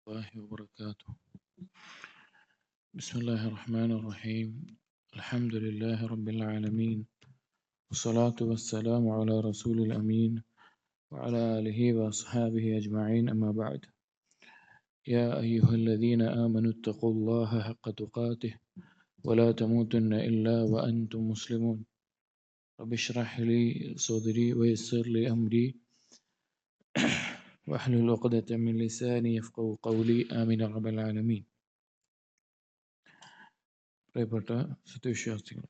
الله وبركاته. بسم الله الرحمن الرحيم. الحمد لله رب العالمين، والصلاة والسلام على رسول الأمين وعلى آله وأصحابه أجمعين، أما بعد. يا أيها الذين آمنوا اتقوا الله حق تقاته ولا تموتن إلا وأنتم مسلمون. رب اشرح لي صدري ويسر لي أمري واحلل عقدة من لساني يفقهوا قولي آمين رب العالمين. പ്രിയപ്പെട്ട സത്യവിശ്വാസികൾ,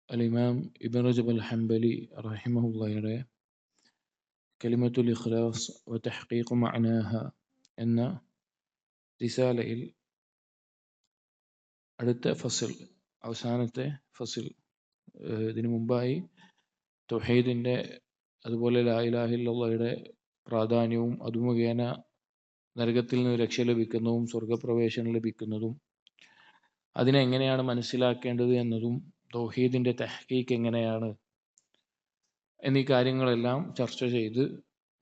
അൽ-ഇമാം ഇബ്നു റജബ് അൽ-ഹംബലി റഹിമഹുള്ളയുടെ കലിമത്തുൽ ഇഖ്ലാസ് വ തഹ്ഖീഖു മഅനാഹ എന്ന റിസാലയിൽ അടുത്ത ഫസിൽ, അവസാനത്തെ ഫസിൽ, ഇതിനു മുമ്പായി തൗഹീദിൻ്റെ അതുപോലെ ലാ ഇലാഹ ഇല്ലല്ലാഹയുടെ പ്രാധാന്യവും അത് മുഖേന നരകത്തിൽ നിന്ന് രക്ഷ ലഭിക്കുന്നതും സ്വർഗപ്രവേശനം ലഭിക്കുന്നതും അതിനെങ്ങനെയാണ് മനസ്സിലാക്കേണ്ടത് എന്നതും തൗഹീദിൻ്റെ തഹ്ഖീഖ് എങ്ങനെയാണ് എന്നീ കാര്യങ്ങളെല്ലാം ചർച്ച ചെയ്ത്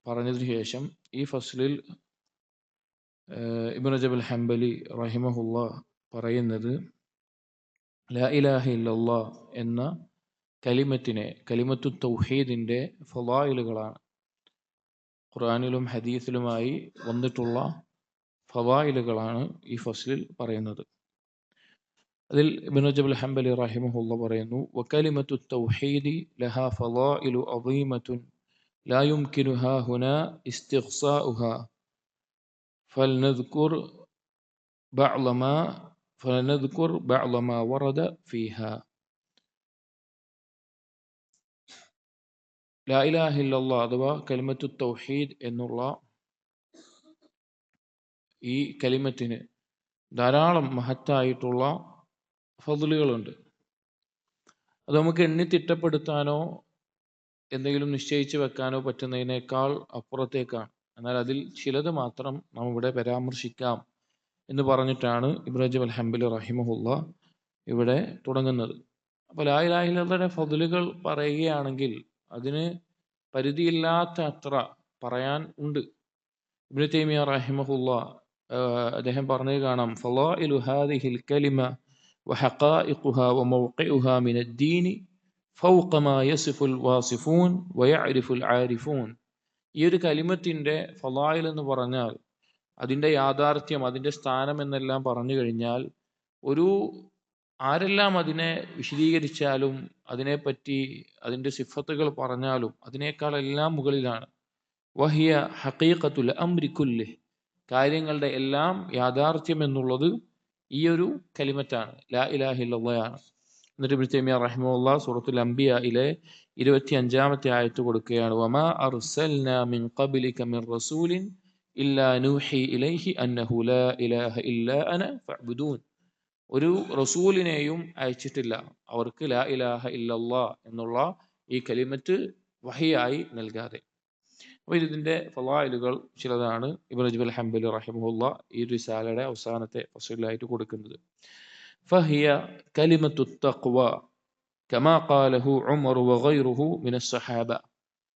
പറഞ്ഞതിന് ശേഷം ഈ ഫസ്ലിൽ ഇബ്നു റജബ് അൽ-ഹംബലി റഹിമഹുല്ലാ പറയുന്നത് ലാ ഇലാഹ ഇല്ലല്ലാഹ് എന്ന കലിമത്തു തൗഹീദിൻ്റെ ഫളായിലുകളാണ്. ഖുർആനിലും ഹദീസിലുമായി വന്നിട്ടുള്ള ഫളായിലുകളാണ് ഈ ഫസ്ലിൽ പറയുന്നത്. അതിൽ ഇബ്നു റജബ് അൽ-ഹംബലി റഹിമഹുല്ലാ പറയുന്നു, വകലിമത്തു തൗഹീദി ലഹാ ഫളായിലു അദീമത്തുൻ ലാ യുംകിനു ഹാഹുനാ ഇസ്തിഖ്സാഉഹാ ഫൽനദ്കുർ ബഅദ മാ വറദ ഫീഹാ. ലാ ഇലാഹ ഇല്ലല്ലാഹ് അഥവാ കലിമത്തു തൗഹീദ് എന്നുള്ള ഈ കലിമത്തിന് ധാരാളം മഹത്തായിട്ടുള്ള ഫദ്ലുകളുണ്ട്. അത് നമുക്ക് എണ്ണി തിട്ടപ്പെടുത്താനോ എന്തെങ്കിലും നിശ്ചയിച്ചു വെക്കാനോ പറ്റുന്നതിനേക്കാൾ അപ്പുറത്തേക്കാണ്. എന്നാൽ അതിൽ ചിലത് മാത്രം നാം ഇവിടെ പരാമർശിക്കാം എന്ന് പറഞ്ഞിട്ടാണ് ഇബ്നു റജബ് അൽ-ഹംബലി റഹിമഹുല്ലാ ഇവിടെ തുടങ്ങുന്നത്. അപ്പോൾ ലാ ഇലാഹ ഇല്ലല്ലാഹയുടെ ഫദ്ലുകൾ പറയുകയാണെങ്കിൽ അതിന് പരിധിയില്ലാത്ത അത്ര പറയാൻ ഉണ്ട്. ഇബ്നു തൈമിയ്യ റഹിമഹുല്ലാ അദ്ദേഹം പറഞ്ഞത് കാണാം, ഫളായിലു ഹാദിഹിൽ കലിമ വഹഖായിഖുഹാ വമൗഖിഉഹാ മിനദ്ദീനി ഫൗഖ മാ യസിഫുൽ വാസിഫൂൻ വയഅരിഫുൽ ആരിഫൂൻ. ഈ ഒരു കലിമത്തിൻ്റെ ഫളായിൽ എന്ന് പറഞ്ഞാൽ അതിൻ്റെ യാഥാർത്ഥ്യം, അതിൻ്റെ സ്ഥാനം എന്നെല്ലാം പറഞ്ഞു കഴിഞ്ഞാൽ ആരെല്ലാം അതിനെ വിശദീകരിച്ചാലും അതിനെപ്പറ്റി അതിൻ്റെ സിഫത്തുകൾ പറഞ്ഞാലും അതിനേക്കാളെല്ലാം മുകളിലാണ്. വഹിയ ഹഖീഖത്തുൽ അംരി കുല്ലിഹ്, കാര്യങ്ങളുടെ എല്ലാം യാഥാർത്ഥ്യം എന്നുള്ളത് ഈ ഒരു കലിമത്താണ്, ലാ ഇലാഹ ഇല്ലല്ലാഹ്. എന്നിട്ട് ഇബ്നു തൈമിയ്യ റഹിമഹുല്ലാഹ് സൂറത്തുൽ അംബിയായിലെ 25-ാമത്തെ ആയത്ത് കൊടുക്കുകയാണ്, വമാ അർസൽനാ മിൻ ഖബ്ലിക മിൻ റസൂലിൻ ഇല്ലാ നൂഹി ഇലൈഹി അന്നഹു ലാ ഇലാഹ ഇല്ലാ അന ഫഅ്ബുദൂൻ. ഒരു റസൂലിനെയും അയച്ചിട്ടില്ല അവർക്ക് ലാ ഇലാഹ ഇല്ലല്ലാഹ് എന്നുള്ള ഈ കലിമത്ത് വഹിയായി നൽകാതെ. അപ്പോൾ ഇതിൻ്റെ ഫളായിലുകൾ ചിലതാണ് ഇബ്നു റജബ് അൽ-ഹംബലി റഹിമഹുല്ലാ ഈ റിസാലയുടെ അവസാനത്തെ ഫസ്ലിലായിട്ട് കൊടുക്കുന്നത്. ഫഹിയ കലിമത്തു തഖ്വ കമാ ഖാലഹു ഉമർ വഗൈറുഹു മിനസ് സഹാബ.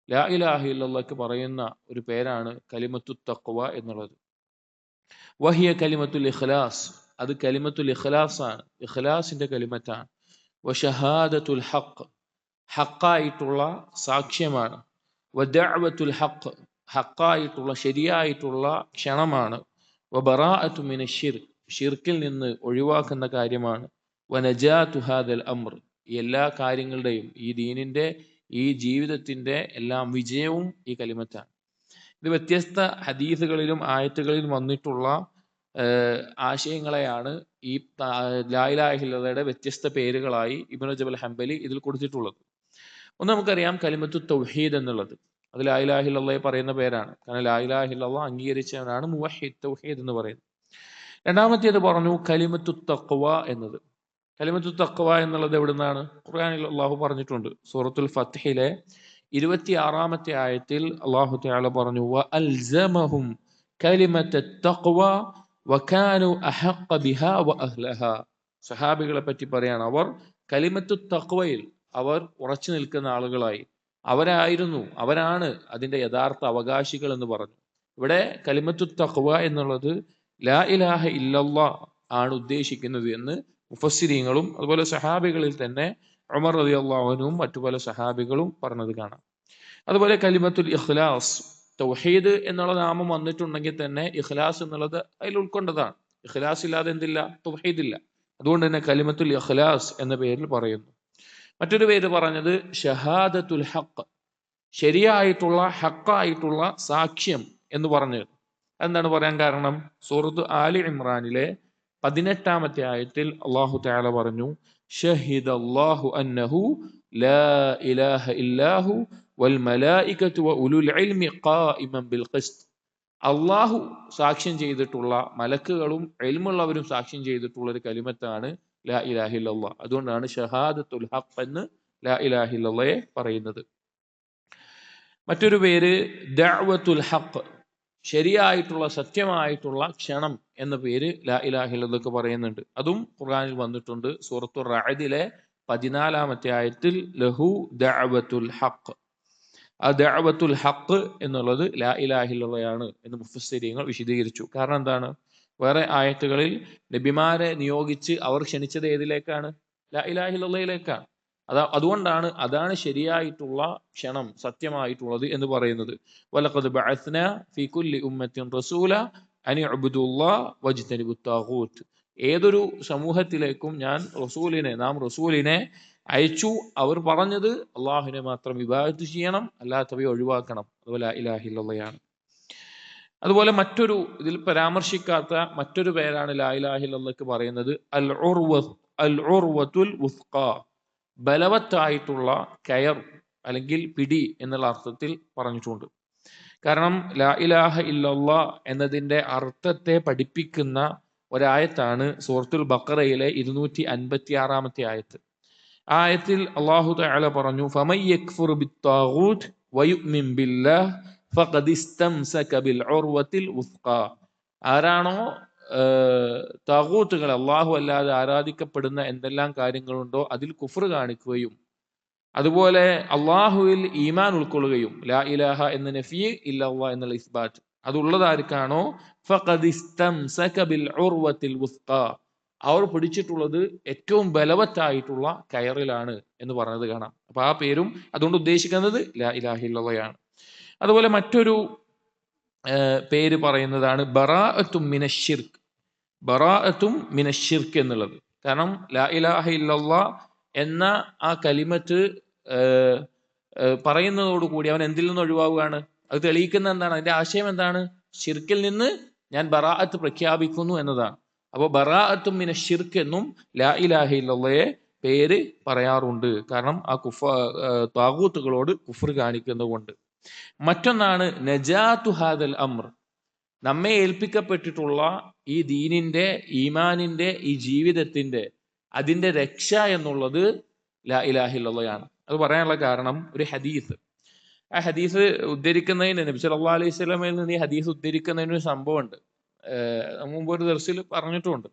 ലാ ഇലാഹ ഇല്ലല്ലാഹ്ക്ക് പറയുന്ന ഒരു പേരാണ് കലിമത്തു തഖ്വ എന്നുള്ളത്. വഹിയ കലിമത്തുൽ ഇഖ്ലാസ്, അത് കലിമത്തുൽ ഇഖ്ലാസ് ആണ്, ഇഖ്ലാസിന്റെ കലിമത്താണ്. വശഹാദത്തുൽ ഹഖ്, ഹഖായിട്ടുള്ള സാക്ഷ്യമാണ്. വദഅവത്തുൽ ഹഖ്, ഹഖായിട്ടുള്ള ശരിയായിട്ടുള്ള ക്ഷണമാണ്. വബറാഅത്തു മിനശ്ശിർക്ക്, ഷിർക്കിൽ നിന്ന് ഒഴിവാക്കുന്ന കാര്യമാണ്. വനജാതു ഹാദൽ അംർ, എല്ലാ കാര്യങ്ങളുടെയും ഈ ദീനിന്റെ ഈ ജീവിതത്തിന്റെ എല്ലാം വിജയവും ഈ കലിമത്താണ്. ഇത് വ്യത്യസ്ത ഹദീസുകളിലും ആയത്തുകളിലും വന്നിട്ടുള്ള ആശയങ്ങളെയാണ് ഈ ലാ ഇലാഹ ഇല്ലല്ലാഹയുടെ വ്യത്യസ്ത പേരുകളായി ഇബ്നു റജബ് അൽ-ഹംബലി ഇതിൽ കൊടുത്തിട്ടുള്ളത്. ഒന്ന് നമുക്കറിയാം കലിമത്തു തൗഹീദ് എന്നുള്ളത്, അത് ലാ ഇലാഹ ഇല്ലല്ലാഹ് പറയുന്ന പേരാണ്. കാരണം ലാ ഇലാഹ ഇല്ലല്ലാഹ് അംഗീകരിച്ചവനാണ് മുവഹിദ്, തൗഹീദ് എന്ന് പറയുന്നത്. രണ്ടാമത്തേത് പറഞ്ഞു കലിമത്തു തഖ്വ എന്നത്. കലിമത്തു തഖ്വ എന്നുള്ളത് എവിടുന്നാണ്? ഖുർആനിൽ അല്ലാഹു പറഞ്ഞിട്ടുണ്ട്. സൂറത്തുൽ ഫത്ഹിലെ 26-ാമത്തെ ആയത്തിൽ അല്ലാഹു തആല പറഞ്ഞു, വഅൽസമഹും കലിമത്തത് തഖ്വ വകാനു അഹഖ ബിഹാ വഅഹ്ലഹാ. സഹാബികളെ പറ്റി പറയാണ്, അവർ കലിമത്തു തഖ്വയിൽ അവർ ഉറച്ചു നിൽക്കുന്ന ആളുകളായി, അവരാണ് അതിന്റെ യഥാർത്ഥ അവകാശികൾ എന്ന് പറഞ്ഞു. ഇവിടെ കലിമത്തു തഖ്വ എന്നുള്ളത് ലാ ഇലാഹ ഇല്ലല്ലാ ആണ് ഉദ്ദേശിക്കുന്നത് എന്ന് മുഫസ്സിരീങ്ങളും അതുപോലെ സഹാബികളിൽ തന്നെ ഉമർ റളിയല്ലാഹു അൻഹുവും മറ്റു പല സഹാബികളും പറഞ്ഞത് കാണാം. അതുപോലെ കലിമത്തുൽ ഇഖ്ലാസ്, തൗഹീദ് എന്നുള്ള നാമം വന്നിട്ടുണ്ടെങ്കിൽ തന്നെ ഇഖ്ലാസ് എന്നുള്ളത് അതിൽ ഉൾക്കൊണ്ടതാണ്. ഇഖ്ലാസ് ഇല്ലാതെ എന്തില്ല? തൗഹീദ് ഇല്ല. അതുകൊണ്ട് തന്നെ കലിമത്തുൽ ഇഖ്ലാസ് എന്ന പേരിൽ പറയുന്നു. മറ്റൊരു പേര് പറഞ്ഞത് ഷഹാദത്തുൽ ഹഖ്, ശരിയായിട്ടുള്ള ഹക്കായിട്ടുള്ള സാക്ഷ്യം എന്ന് പറഞ്ഞത്. എന്താണ് പറയാൻ കാരണം? സൂറത്ത് ആലി ഇമ്രാനിലെ 18-ാമത്തെ ആയത്തിൽ അല്ലാഹു തആല പറഞ്ഞു, ഷഹിദല്ലാഹു അന്നഹു ലാ ഇലാഹ ഇല്ലാഹു വൽ മലായികതു വ ഉലുൽ ഇൽമി ഖായിമൻ ബിൽ ഖിസ്ത്. അള്ളാഹു സാക്ഷ്യം ചെയ്തിട്ടുള്ള, മലക്കുകളും ഇൽമുള്ളവരും സാക്ഷ്യം ചെയ്തിട്ടുള്ള ഒരു കലിമത്താണ് ലാ ഇലാഹ ഇല്ലല്ലാഹ്. അതുകൊണ്ടാണ് ഷഹാദത്തുൽ ഹഖ് എന്ന് ലാ ഇലാഹ ഇല്ലല്ലാഹയെ പറയുന്നത്. മറ്റൊരു പേര് ദഅവത്തുൽ ഹഖ്, ശരിയായിട്ടുള്ള സത്യമായിട്ടുള്ള ക്ഷണം എന്ന പേര് ലാ ഇലാഹ ഇല്ലല്ലാഹ്ക്ക് പറയുന്നുണ്ട്. അതും ഖുർആനിൽ വന്നിട്ടുണ്ട്. സൂറത്തുർ റഅദിലെ 14-ാമത്തെ ആയത്തിൽ ലഹു ദഅവത്തുൽ ഹഖ്. ആ ദഅവത്തുൽ ഹഖ് എന്നുള്ളത് ലാ ഇലാഹ ഇല്ലല്ലാഹയാണ് എന്ന് മുഫസ്സിരീങ്ങൾ വിശദീകരിച്ചു. കാരണം എന്താണ്? വേറെ ആയത്തുകളിൽ നബിമാരെ നിയോഗിച്ച് അവർ ക്ഷണിച്ചത് ഏതിലേക്കാണ്? ലാ ഇലാഹ ഇല്ലല്ലാഹിലേക്കാണ്. അതുകൊണ്ടാണ് അതാണ് ശരിയായിട്ടുള്ള ക്ഷണം, സത്യമായിട്ടുള്ളത് എന്ന് പറയുന്നത്. വലഖദ് ബഅസ്നാ ഫീ കുല്ലി ഉമ്മത്തിൻ റസൂല അൻ ഇഅ്ബുദുല്ലാഹ വജ്തനിബുത് താഗൂത്ത്. ഏതൊരു സമൂഹത്തിലേക്കും നാം റസൂലിനെ അയച്ചു. അവർ പറഞ്ഞത് അള്ളാഹുവിനെ മാത്രം ഇബാദത്ത് ചെയ്യണം, അല്ലാത്തവയെ ഒഴിവാക്കണം. അതുപോലെ ലാ ഇലാഹ ഇല്ലല്ലാഹയാണ്. അതുപോലെ മറ്റൊരു ഇതിൽ പരാമർശിക്കാത്ത മറ്റൊരു പേരാണ് ലാ ഇലാഹ ഇല്ലല്ലാഹ്ക്ക് പറയുന്നത് അൽ ഉർവത്തുൽ വുസ്ഖ, ബലവത്തായിട്ടുള്ള കയർ അല്ലെങ്കിൽ പിടി എന്നുള്ള അർത്ഥത്തിൽ പറഞ്ഞിട്ടുണ്ട്. കാരണം ലാ ഇലാഹ ഇല്ലല്ലാഹ് എന്നതിന്റെ അർത്ഥത്തെ പഠിപ്പിക്കുന്ന ഒരായത്താണ് സൂറത്തുൽ ബഖറയിലെ 256-ാമത്തെ ആയത്ത്. ആയത്തിൽ അല്ലാഹു തആല പറഞ്ഞു, ഫമൻ യക്ഫുർ ബിത്താഗൂത്ത് വയുമിൻ ബില്ലാഹ് ഫഖദ് ഇസ്തംസക ബിൽ ഉർവത്തിൽ വുസ്ഖ. ആരാണോ താഗൂത്തുകൾ, അല്ലാഹു അല്ലാതെ ആരാധിക്കപ്പെടുന്ന എന്തെല്ലാം കാര്യങ്ങളുണ്ടോ അതിൽ കുഫ്ർ കാണിക്കുകയും അതുപോലെ അള്ളാഹുവിൽ ഈമാൻ ഉൾക്കൊള്ളുകയും ലാ ഇലാഹ എന്ന നഫി, ഇല്ലല്ലാഹ് എന്നുള്ള ഇസ്ബാത്ത് അതുള്ളതാർക്കാണോ ഫഖദ് ഇസ്തംസക ബിൽ ഉർവത്തിൽ വുസ്ഖ, അവർ പിടിച്ചിട്ടുള്ളത് ഏറ്റവും ബലവത്തായിട്ടുള്ള കയറിലാണ് എന്ന് പറഞ്ഞത് കാണാം. അപ്പൊ ആ പേരും അതുകൊണ്ട് ഉദ്ദേശിക്കുന്നത് ലാ ഇലാഹ ഇല്ലല്ലാഹയാണ്. അതുപോലെ മറ്റൊരു പേര് പറയുന്നതാണ് ബറാഅത്തും മിനശ്ശിർക്ക്, ബറാഅത്തും മിനശ്ശിർക്ക് എന്നുള്ളത്. കാരണം ലാ ഇലാഹ ഇല്ലല്ലാഹ് എന്ന ആ കലിമത്ത് പറയുന്നതോടുകൂടി അവൻ എന്തിൽ നിന്ന് ഒഴിവാവുകയാണ്? അത് തെളിയിക്കുന്ന എന്താണ്? അതിന്റെ ആശയം എന്താണ്? ശിർക്കിൽ നിന്ന് ഞാൻ ബറാഅത്ത് പ്രഖ്യാപിക്കുന്നു എന്നതാണ്. അപ്പോൾ ബറാഅത്തും മിനശ്ശിർക്ക് എന്നും ലാ ഇലാഹ ഇല്ലല്ലാഹയെ പേര് പറയാറുണ്ട്. കാരണം ആ താഗൂത്തുകളോട് കുഫ്ർ കാണിക്കുന്നത് കൊണ്ട്. മറ്റൊന്നാണ് നജാതു ഹാദൽ അംർ, നമ്മെ ഏൽപ്പിക്കപ്പെട്ടിട്ടുള്ള ഈ ദീനിന്റെ, ഈമാനിന്റെ, ഈ ജീവിതത്തിന്റെ അതിന്റെ രക്ഷ എന്നുള്ളത് ലാ ഇലാഹ ഇല്ലല്ലാഹയാണ്. അത് പറയാനുള്ള കാരണം ഒരു ഹദീസ്, ആ ഹദീസ് ഉദ്ധരിക്കുന്നതിന് നബി സല്ലല്ലാഹു അലൈഹി വസല്ലമയിൽ നിന്ന് ഈ ഹദീസ് ഉദ്ധരിക്കുന്നതിന് ഒരു സംഭവമുണ്ട്. മുമ്പ് ഒരു ദർസിൽ പറഞ്ഞിട്ടുമുണ്ട്.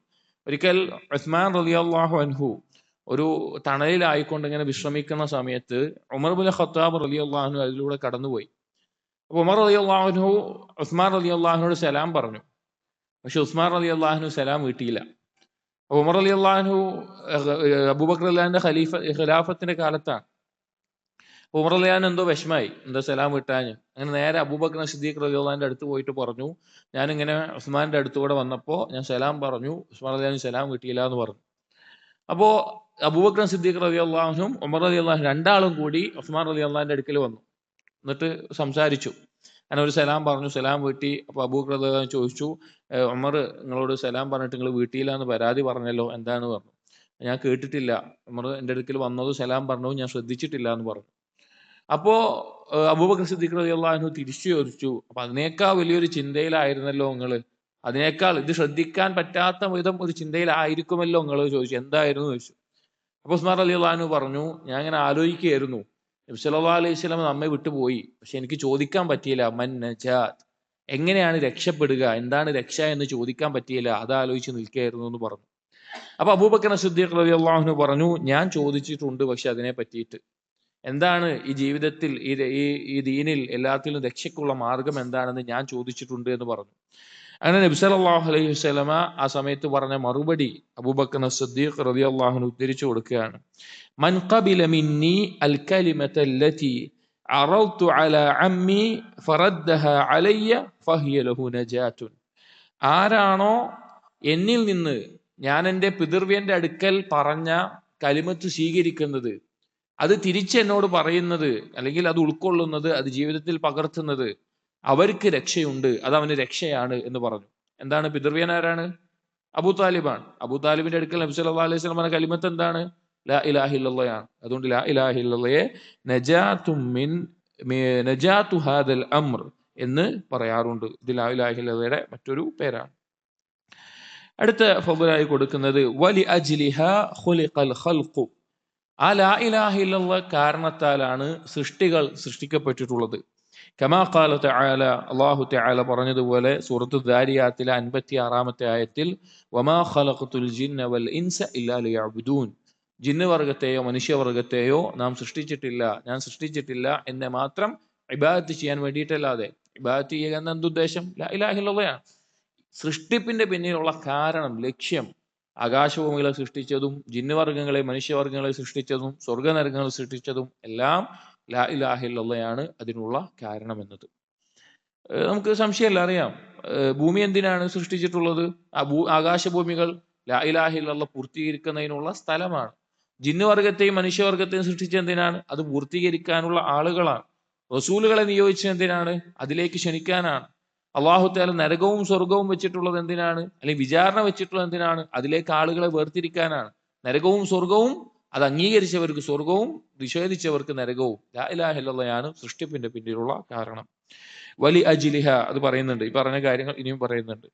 ഒരിക്കൽ ഉസ്മാൻ റളിയല്ലാഹു അൻഹു ഒരു തണലിലായിക്കൊണ്ട് ഇങ്ങനെ വിശ്രമിക്കുന്ന സമയത്ത് ഉമർ ഇബ്നു ഖത്താബ് റളിയല്ലാഹു അൻഹു അതിലൂടെ കടന്നുപോയി. അപ്പൊ ഉമർ റളിയല്ലാഹു അൻഹു ഉസ്മാൻ റളിയല്ലാഹു അൻഹുവോട് സലാം പറഞ്ഞു. പക്ഷെ ഉസ്മാൻ റളിയല്ലാഹു അൻഹു സലാം വീട്ടിയില്ല. അപ്പൊ ഉമർ റളിയല്ലാഹു അൻഹു അബൂബക്കർ റളിയല്ലാഹുവിന്റെ ഖിലാഫത്തിന്റെ കാലത്താണ്. ഉമർ റളിയല്ലാഹു അൻഹു എന്തോ വിഷമായി, എന്തോ സലാം വിട്ടാഞ്ഞ്. അങ്ങനെ നേരെ അബൂബക്കർ സിദ്ദീഖ് റളിയല്ലാഹുവിന്റെ അടുത്ത് പോയിട്ട് പറഞ്ഞു, ഞാനിങ്ങനെ ഉസ്മാന്റെ അടുത്തുകൂടെ വന്നപ്പോൾ ഞാൻ സലാം പറഞ്ഞു, ഉസ്മാൻ റളിയല്ലാഹു സലാം കിട്ടിയില്ല എന്ന് പറഞ്ഞു. അപ്പോ അബൂബക്കർ സിദ്ദീഖ് റളിയല്ലാഹു അൻഹും ഉമർ റളിയല്ലാഹു രണ്ടാളും കൂടി ഉസ്മാൻ റളിയല്ലാഹുവിന്റെ അടുക്കൽ വന്നു. എന്നിട്ട് സംസാരിച്ചു. ഞാൻ ഒരു സലാം പറഞ്ഞു, സലാം വീട്ടി. അപ്പൊ അബൂബക്കർ റളിയല്ലാഹു ചോദിച്ചു, ഉമർ നിങ്ങളോട് സലാം പറഞ്ഞിട്ട് നിങ്ങൾ വീട്ടിയില്ല എന്ന് പരാതി പറഞ്ഞല്ലോ, എന്താന്ന് പറഞ്ഞു. ഞാൻ കേട്ടിട്ടില്ല, ഉമർ എൻ്റെ അടുക്കൽ വന്നത് സലാം പറഞ്ഞു, ഞാൻ ശ്രദ്ധിച്ചിട്ടില്ല എന്ന് പറഞ്ഞു. അപ്പോ അബൂബക്കർ സിദ്ദീഖ് റളിയല്ലാഹു അൻഹു തിരിച്ചു ചോദിച്ചു, അപ്പൊ അതിനേക്കാൾ വലിയൊരു ചിന്തയിലായിരുന്നല്ലോ നിങ്ങള്, അതിനേക്കാൾ ഇത് ശ്രദ്ധിക്കാൻ പറ്റാത്ത വിധം ഒരു ചിന്തയിലായിരിക്കുമല്ലോ നിങ്ങൾ ചോദിച്ചു, എന്തായിരുന്നു ചോദിച്ചു. അപ്പൊ ഉസ്മാൻ റളിയല്ലാഹു അൻഹു പറഞ്ഞു, ഞാൻ ഇങ്ങനെ ആലോചിക്കുകയായിരുന്നു, നബി സല്ലല്ലാഹു അലൈഹി വസല്ലം നമ്മെ വിട്ടുപോയി, പക്ഷെ എനിക്ക് ചോദിക്കാൻ പറ്റിയില്ല, മൻ നജാത്ത്, എങ്ങനെയാണ് രക്ഷപ്പെടുക, എന്താണ് രക്ഷ എന്ന് ചോദിക്കാൻ പറ്റിയില്ല, അതാലോചിച്ച് നിൽക്കുകയായിരുന്നു എന്ന് പറഞ്ഞു. അപ്പൊ അബൂബക്കർ സിദ്ദീഖ് റളിയല്ലാഹു അൻഹു പറഞ്ഞു, ഞാൻ ചോദിച്ചിട്ടുണ്ട് പക്ഷെ അതിനെ പറ്റിയിട്ട്. എന്താണ് ഈ ജീവിതത്തിൽ ഈ ദീനിൽ എല്ലാത്തിലും രക്ഷയ്ക്കുള്ള മാർഗം എന്താണെന്ന് ഞാൻ ചോദിച്ചിട്ടുണ്ട് എന്ന് പറഞ്ഞു. അങ്ങനെ നബി സല്ലല്ലാഹു അലൈഹി വസല്ലമ ആ സമയത്ത് പറഞ്ഞ മറുപടി അബൂബക്കർ സിദ്ദീഖ് റളിയല്ലാഹു അൻഹു ഉദ്ധരിച്ചു കൊടുക്കുകയാണ്. മൻ ഖബില മിന്നി അൽ കലിമത അല്ലതി അറദ്തു അലാ അമ്മി ഫറദ്ദഹ അലയ്യ ഫഹിയ ലഹു നജാതുൻ. ആരാണോ എന്നിൽ നിന്ന് ഞാൻ എൻ്റെ പിതൃവ്യന്റെ അടുക്കൽ പറഞ്ഞ കലിമത്ത് സ്വീകരിക്കുന്നത്, അത് തിരിച്ചെന്നോട് പറയുന്നത്, അല്ലെങ്കിൽ അത് ഉൾക്കൊള്ളുന്നത്, അത് ജീവിതത്തിൽ പകർത്തുന്നത്, അവർക്ക് രക്ഷയുണ്ട്, അത് അവന് രക്ഷയാണ് എന്ന് പറഞ്ഞു. എന്താണ് പിതൃവ്യൻ? ആരാണ്? അബൂ താലിബാണ്. അബൂ താലിബിന്റെ അടുക്കൽ നബി സല്ലല്ലാഹു അലൈഹി വസല്ലം പറഞ്ഞ കലിമത്ത് എന്താണ്? ലാ ഇലാഹ ഇല്ലല്ലാഹയാണ്. അതുകൊണ്ട് ലാ ഇലാഹ ഇല്ലല്ലയെ നജാതു ഹാദൽ അംർ എന്ന് പറയാറുണ്ട്. ഇത് ലാ ഇലാഹ ഇല്ലല്ലയുടെ മറ്റൊരു പേരാണ്. അടുത്ത ഫളായി കൊടുക്കുന്നത് വലി അജ്ലിഹാ ഖുലിഖൽ ഖൽഖു. ആ ലാ ഇലാഹ ഇല്ലല്ലാഹ് കാരണത്താലാണ് സൃഷ്ടികൾ സൃഷ്ടിക്കപ്പെട്ടിട്ടുള്ളത്. കമാ ഖാല തആല, അല്ലാഹു തആല പറഞ്ഞതുപോലെ സൂറത്തു ദാരിയാത്തിലെ 56-ാമത്തെ ആയത്തിൽ, വമാ ഖലഖതുൽ ജിന്ന വൽ ഇൻസ ഇല്ലാ ലിയഅ്ബുദൂൻ. ജിന്ന് വർഗത്തെയോ മനുഷ്യവർഗത്തെയോ ഞാൻ സൃഷ്ടിച്ചിട്ടില്ല എന്നെ മാത്രം ഇബാദത്ത് ചെയ്യാൻ വേണ്ടിയിട്ടല്ലാതെ. ഇബാദത്ത് ചെയ്യുക എന്ന എന്തുദ്ദേശം? ലാ ഇലാഹ ഇല്ലല്ലാഹ്. സൃഷ്ടിപ്പിന്റെ പിന്നിലുള്ള കാരണം, ലക്ഷ്യം, ആകാശഭൂമികളെ സൃഷ്ടിച്ചതും ജിന്നുവർഗങ്ങളെ മനുഷ്യവർഗങ്ങളെ സൃഷ്ടിച്ചതും സ്വർഗനരകങ്ങളെ സൃഷ്ടിച്ചതും എല്ലാം ലാ ഇലാഹ ഇല്ലല്ലാഹയാണ് അതിനുള്ള കാരണം എന്നത് നമുക്ക് സംശയമല്ല, അറിയാം. ഭൂമി എന്തിനാണ് സൃഷ്ടിച്ചിട്ടുള്ളത്? ആകാശഭൂമികൾ ലാ ഇലാഹ ഇല്ലല്ലാഹ് പൂർത്തീകരിക്കുന്നതിനുള്ള സ്ഥലമാണ്. ജിന്നുവർഗത്തെയും മനുഷ്യവർഗത്തെയും സൃഷ്ടിച്ചെന്തിനാണ്? അത് പൂർത്തീകരിക്കാനുള്ള ആളുകളാണ്. റസൂലുകളെ നിയോഗിച്ചത് എന്തിനാണ്? അതിലേക്ക് ക്ഷണിക്കാനാണ്. അല്ലാഹു തആല നരകവും സ്വർഗവും വെച്ചിട്ടുള്ളത് എന്തിനാണ്? അല്ലെങ്കിൽ വിചാരണ വെച്ചിട്ടുള്ളത് എന്തിനാണ്? അതിലേക്ക് ആളുകളെ വേർതിരിക്കാനാണ്. നരകവും സ്വർഗവും, അത് അംഗീകരിച്ചവർക്ക് സ്വർഗവും നിഷേധിച്ചവർക്ക് നരകവും. ലാ ഇലാഹ ഇല്ലല്ലാഹയാണ് സൃഷ്ടിപ്പിന്റെ പിന്നിലുള്ള കാരണം. വലി അജ്ലിഹ, അത് പറയുന്നുണ്ട്, ഈ പറഞ്ഞ കാര്യങ്ങൾ ഇനിയും പറയുന്നുണ്ട്.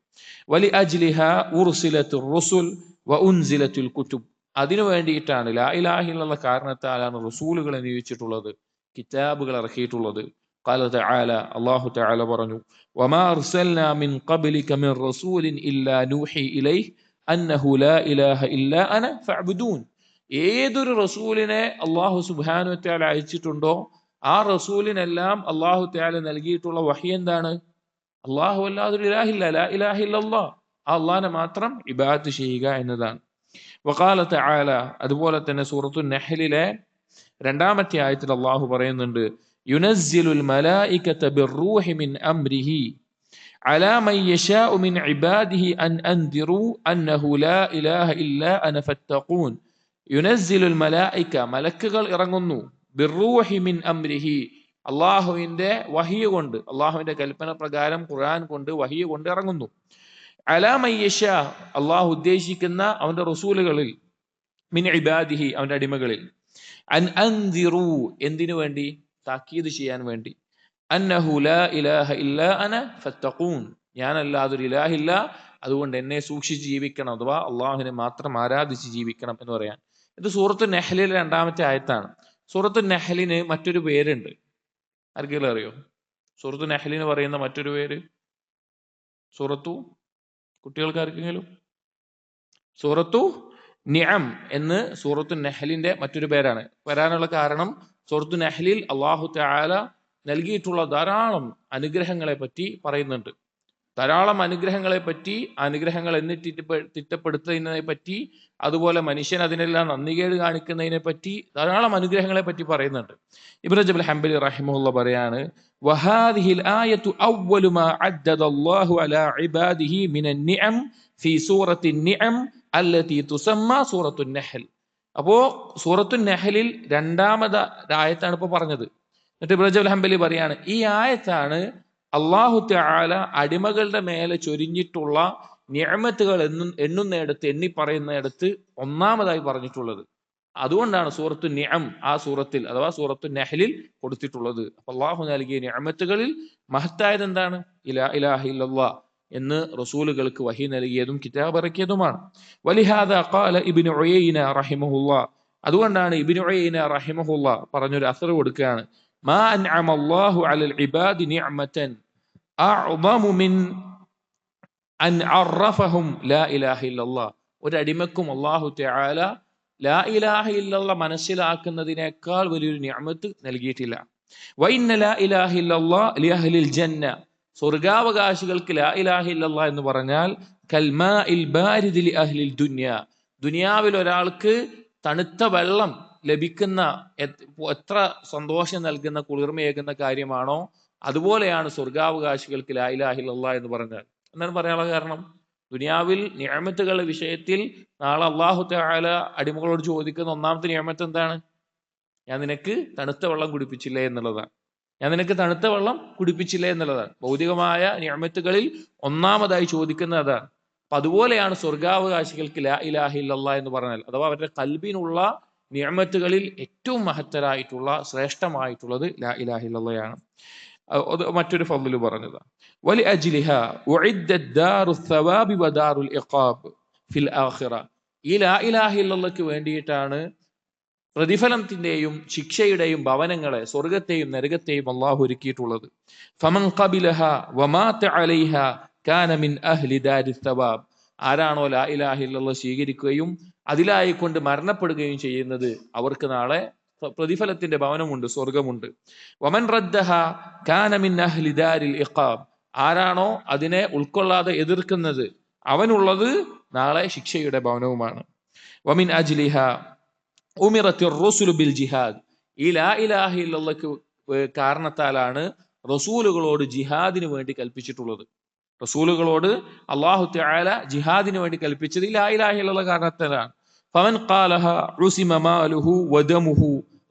വലി അജ്ലിഹ ഉർസിലത്തുർ റുസുൽ വ ഉൻസിലത്തുൽ കുതുബ്. അതിനു വേണ്ടിയിട്ടാണ്, ലാ ഇലാഹ ഇല്ലല്ലാഹ് കാരണത്താലാണ് റസൂലുകളെ നിയോഗിച്ചിട്ടുള്ളത്, കിതാബുകൾ ഇറക്കിയിട്ടുള്ളത്. ഖാല തആല, അല്ലാഹു തആല പറഞ്ഞു, വമാ അർസൽനാ മിൻ ഖബ്ലിക മിൻ റസൂലിൻ ഇല്ലാ നൂഹി ഇലൈഹി അന്നഹു ലാ ഇലാഹ ഇല്ലാ അന ഫഅ്ബുദൂൻ. ഏതൊരു റസൂലിനെ അല്ലാഹു സുബ്ഹാനഹു വ തആല അയച്ചിട്ടുണ്ടോ ആ റസൂലിനെല്ലാം അല്ലാഹു തആല നൽകിയിട്ടുള്ള വഹി എന്താണ്? അല്ലാഹു അല്ലാതൊരു ഇലാഹില്ല, ലാ ഇലാഹ ഇല്ലല്ലാഹ്, ആ അല്ലാഹനെ മാത്രം ഇബാദത്ത് ചെയ്യുക എന്നതാണ്. വഖാല തആല, അതുപോലെ തന്നെ സൂറത്തുൻ നഹ്ലിലെ 2-ാമത്തെ ആയത്തിൽ അല്ലാഹു പറയുന്നുണ്ട്, യുനസ്സിലുൽ മലായികത ബിർറൂഹി മിൻ അംരിഹി അലാ മൻ യശാഉ മിൻ ഇബാദിഹി അൻ അൻദിറു അന്നഹു ലാ ഇലാഹ ഇല്ലാ അന ഫത്തഖൂൻ. യുനസ്സിലുൽ മലായിക, മലക്കുകൾ ഇറങ്ങുന്നു, ബിർറൂഹി മിൻ അംരിഹി, അല്ലാഹുവിന്റെ വഹി കൊണ്ട്, അല്ലാഹുവിന്റെ കൽപ്പന പ്രകാരം ഖുർആൻ കൊണ്ട്, വഹി കൊണ്ട് ഇറങ്ങുന്നു. അലാ മൻ യശാ, അല്ലാഹു ഉദ്ദേശിക്കുന്ന അവന്റെ റസൂലുകളിൽ, മിൻ ഇബാദിഹി, അവന്റെ അടിമകളിൽ, അൻ അൻദിറു, എന്തിനു വേണ്ടി? താക്കീത് ചെയ്യാൻ വേണ്ടി. അന്നഹു ലാ ഇലാഹ ഇല്ലാ അന ഫത്തഖൂൻ, ഞാനല്ലാതൊരു ഇലാഹില്ല, അതുകൊണ്ട് എന്നെ സൂക്ഷിച്ച് ജീവിക്കണം, അഥവാ അള്ളാഹുവിനെ മാത്രം ആരാധിച്ച് ജീവിക്കണം എന്ന് പറയാൻ. ഇത് സൂറത്തു നഹ്ലിലെ 2-ാമത്തെ ആയത്താണ്. സൂറത്തു നഹ്ലിന് മറ്റൊരു പേരുണ്ട്, ആർക്കെങ്കിലും അറിയോ? സൂറത്തു നഹ്ലിന് പറയുന്ന മറ്റൊരു പേര് സൂറത്തു, കുട്ടികൾക്ക് ആർക്കെങ്കിലും? സൂറത്തു നിഅം എന്ന് സൂറത്തു നഹ്ലിന്റെ മറ്റൊരു പേരാണ്. വരാനുള്ള കാരണം, സൂറത്തു നഹ്ലിൽ അല്ലാഹു തആല നൽകിയിട്ടുള്ള ധാരാളം അനുഗ്രഹങ്ങളെ പറ്റി പറയുന്നുണ്ട്. ധാരാളം അനുഗ്രഹങ്ങളെ പറ്റി, അനുഗ്രഹങ്ങൾ എന്നിട്ട് തിട്ടപ്പെടുത്തുന്നതിനെ പറ്റി, അതുപോലെ മനുഷ്യൻ അതിനെല്ലാം നന്ദികേട് കാണിക്കുന്നതിനെ പറ്റി, ധാരാളം അനുഗ്രഹങ്ങളെ പറ്റി പറയുന്നുണ്ട്. ഇബ്നു റജബ് ഹംബലി റഹിമഹുല്ലാഹ് പറയാണ്, വഹാദിഹിൽ ആയതു അവ്വലു മാ അദ്ദദല്ലാഹു അലാ ഇബാദിഹി മിനൻ നിഅം ഫീ സൂറത്തിൻ നിഅം അല്ലതി തുസമ്മ സൂറത്തുൻ നഹ്ൽ. അപ്പോ സൂറത്തുൻ നഹ്ലിൽ 2-ാമത് ആയത്താണ് ഇപ്പൊ പറഞ്ഞത്. എന്നിട്ട് ഇബ്നു റജബ് ഹംബലി പറയാണ്, ഈ ആയത്താണ് അല്ലാഹു തആല അടിമകളുടെ മേലെ ചൊരിഞ്ഞിട്ടുള്ള നിഅമത്തുകൾ എണ്ണുന്നിടത്ത്, എണ്ണി പറയുന്നിടത്ത് 1-ാമതായി പറഞ്ഞിട്ടുള്ളത്. അതുകൊണ്ടാണ് സൂറത്തു നിഅം ആ സൂറത്തിൽ, അഥവാ സൂറത്തു നഹ്ലിൽ കൊടുത്തിട്ടുള്ളത്. അപ്പൊ അല്ലാഹു നൽകിയ നിഅമത്തുകളിൽ മഹത്തായത് എന്താണ്? ലാ ഇലാഹ ഇല്ലല്ലാഹ് എന്ന് റസൂലുകൾക്ക് വഹി നൽകിയതും കിതാബ് ഇറക്കിയതുമാണ്. വലിഹാദാ ഖാല ഇബ്നു ഉയൈന റഹിമഹുല്ലാഹ്, അതുകൊണ്ടാണ് ഇബ്നു ഉയൈന റഹിമഹുല്ലാഹ് പറഞ്ഞൊരു അസർ കൊടുക്കുകയാണ്, മാ അൻഅമ അല്ലാഹു അലൽ ഇബാദി നിഅമതൻ അഅ്ളമു മിൻ അൻ അറഫഹും ലാ ഇലാഹ ഇല്ലല്ലാഹ്. ഒരു അടിമക്കും അല്ലാഹു തആല ലാ ഇലാഹ ഇല്ലല്ലാഹ് മനസ്സിലാക്കുന്നതിനേക്കാൾ വലിയൊരു നിഅമത്ത് നൽകിയിട്ടില്ല. വഇന്ന ലാ ഇലാഹ ഇല്ലല്ലാഹ് ലിഅഹ്ലിൽ ജന്ന, സ്വർഗാവകാശികൾക്ക് ലാ ഇലാഹ ഇല്ലല്ലാഹ് എന്ന് പറഞ്ഞാൽ കൽമാഇൽ ബാരിദി ലിഅഹ്ലിൽ ദുനിയ, ദുനിയാവിൽ ഒരാൾക്ക് തണുത്ത വെള്ളം ലഭിക്കുന്ന എത്ര സന്തോഷം നൽകുന്ന കുളിർമയേകുന്ന കാര്യമാണോ അതുപോലെയാണ് സ്വർഗാവകാശികൾക്ക് ലാ ഇലാഹ ഇല്ലല്ലാഹ് എന്ന് പറഞ്ഞാൽ. എന്താണ് പറയാനുള്ള കാരണം? ദുനിയാവിൽ നിഅമത്തുകളുടെ വിഷയത്തിൽ നാളെ അല്ലാഹു തആല അടിമകളോട് ചോദിക്കുന്ന ഒന്നാമത്തെ നിഅമത്ത് എന്താണ്? ഞാൻ നിനക്ക് തണുത്ത വെള്ളം കുടിപ്പിച്ചില്ലേ എന്നുള്ളതാണ്. ഞാൻ നിനക്ക് തണുത്ത വെള്ളം കുടിപ്പിച്ചില്ലേ എന്നുള്ളതാണ് ഭൗതികമായ നിഅമത്തുകളിൽ ഒന്നാമതായി ചോദിക്കുന്നത് അതാണ്. അപ്പൊ അതുപോലെയാണ് സ്വർഗാവകാശികൾക്ക് ലാ ഇലാഹ ഇല്ലല്ലാഹ് എന്ന് പറഞ്ഞാൽ, അഥവാ അവരുടെ ഖൽബിനുള്ള നിഅമത്തുകളിൽ ഏറ്റവും മഹത്തരായിട്ടുള്ള ശ്രേഷ്ഠമായിട്ടുള്ളത് ലാ ഇലാഹ ഇല്ലല്ലാഹയാണ്. അത് മറ്റൊരു ഫضل പറഞ്ഞതാണ്. വലി അജ്ലിഹ ഉഇദ്ദത് ദാറുസ് സവാബി വദാറുൽ ഇഖാബ് ഫിൽ ആഖിറ, ഈ ലാ ഇലാഹ ഇല്ലല്ലാഹ്ക്ക് വേണ്ടിയിട്ടാണ് പ്രതിഫലത്തിന്റെയും ശിക്ഷയുടെയും ഭവനങ്ങളെ, സ്വർഗത്തെയും നരകത്തെയും അള്ളാഹു ഒരുക്കിയിട്ടുള്ളത്. ഫമൻ ഖബിലഹ വമാത അലൈഹ കാന മിൻ അഹ്ലി ദാരിസ് സവാബ്, ആരാണോ ലാ ഇലാഹ ഇല്ലല്ലാഹ് സ്വീകരിക്കുകയും അതിലായിക്കൊണ്ട് മരണപ്പെടുകയും ചെയ്യുന്നത് അവർക്ക് നാളെ പ്രതിഫലത്തിന്റെ ഭവനമുണ്ട്, സ്വർഗമുണ്ട്. വമൻ റദ്ദഹ കാന മിൻ അഹ്ലി ദാരിൽ ഇഖാബ്, ആരാണോ അതിനെ ഉൾക്കൊള്ളാതെ എതിർക്കുന്നത് അവനുള്ളത് നാളെ ശിക്ഷയുടെ ഭവനവുമാണ്. വമിൻ അജ്ലിഹ ഉമിറത്തിർ റസുലു ബിൽ ജിഹാദ്, ഈ ലാ ഇലാഹ ഇല്ലല്ലാഹ്ക്ക് കാരണത്താലാണ് റസൂലുകളോട് ജിഹാദിന് വേണ്ടി കൽപ്പിച്ചിട്ടുള്ളത്. റസൂലുകളോട് അല്ലാഹു തആല ജിഹാദിന് വേണ്ടി കൽപ്പിച്ചത് ലാ ഇലാഹ ഇല്ലല്ലാഹ് കാരണത്താലാണ്. ഫമൻ ഖാലഹ ഉസിമ മാലുഹു വദമുഹു,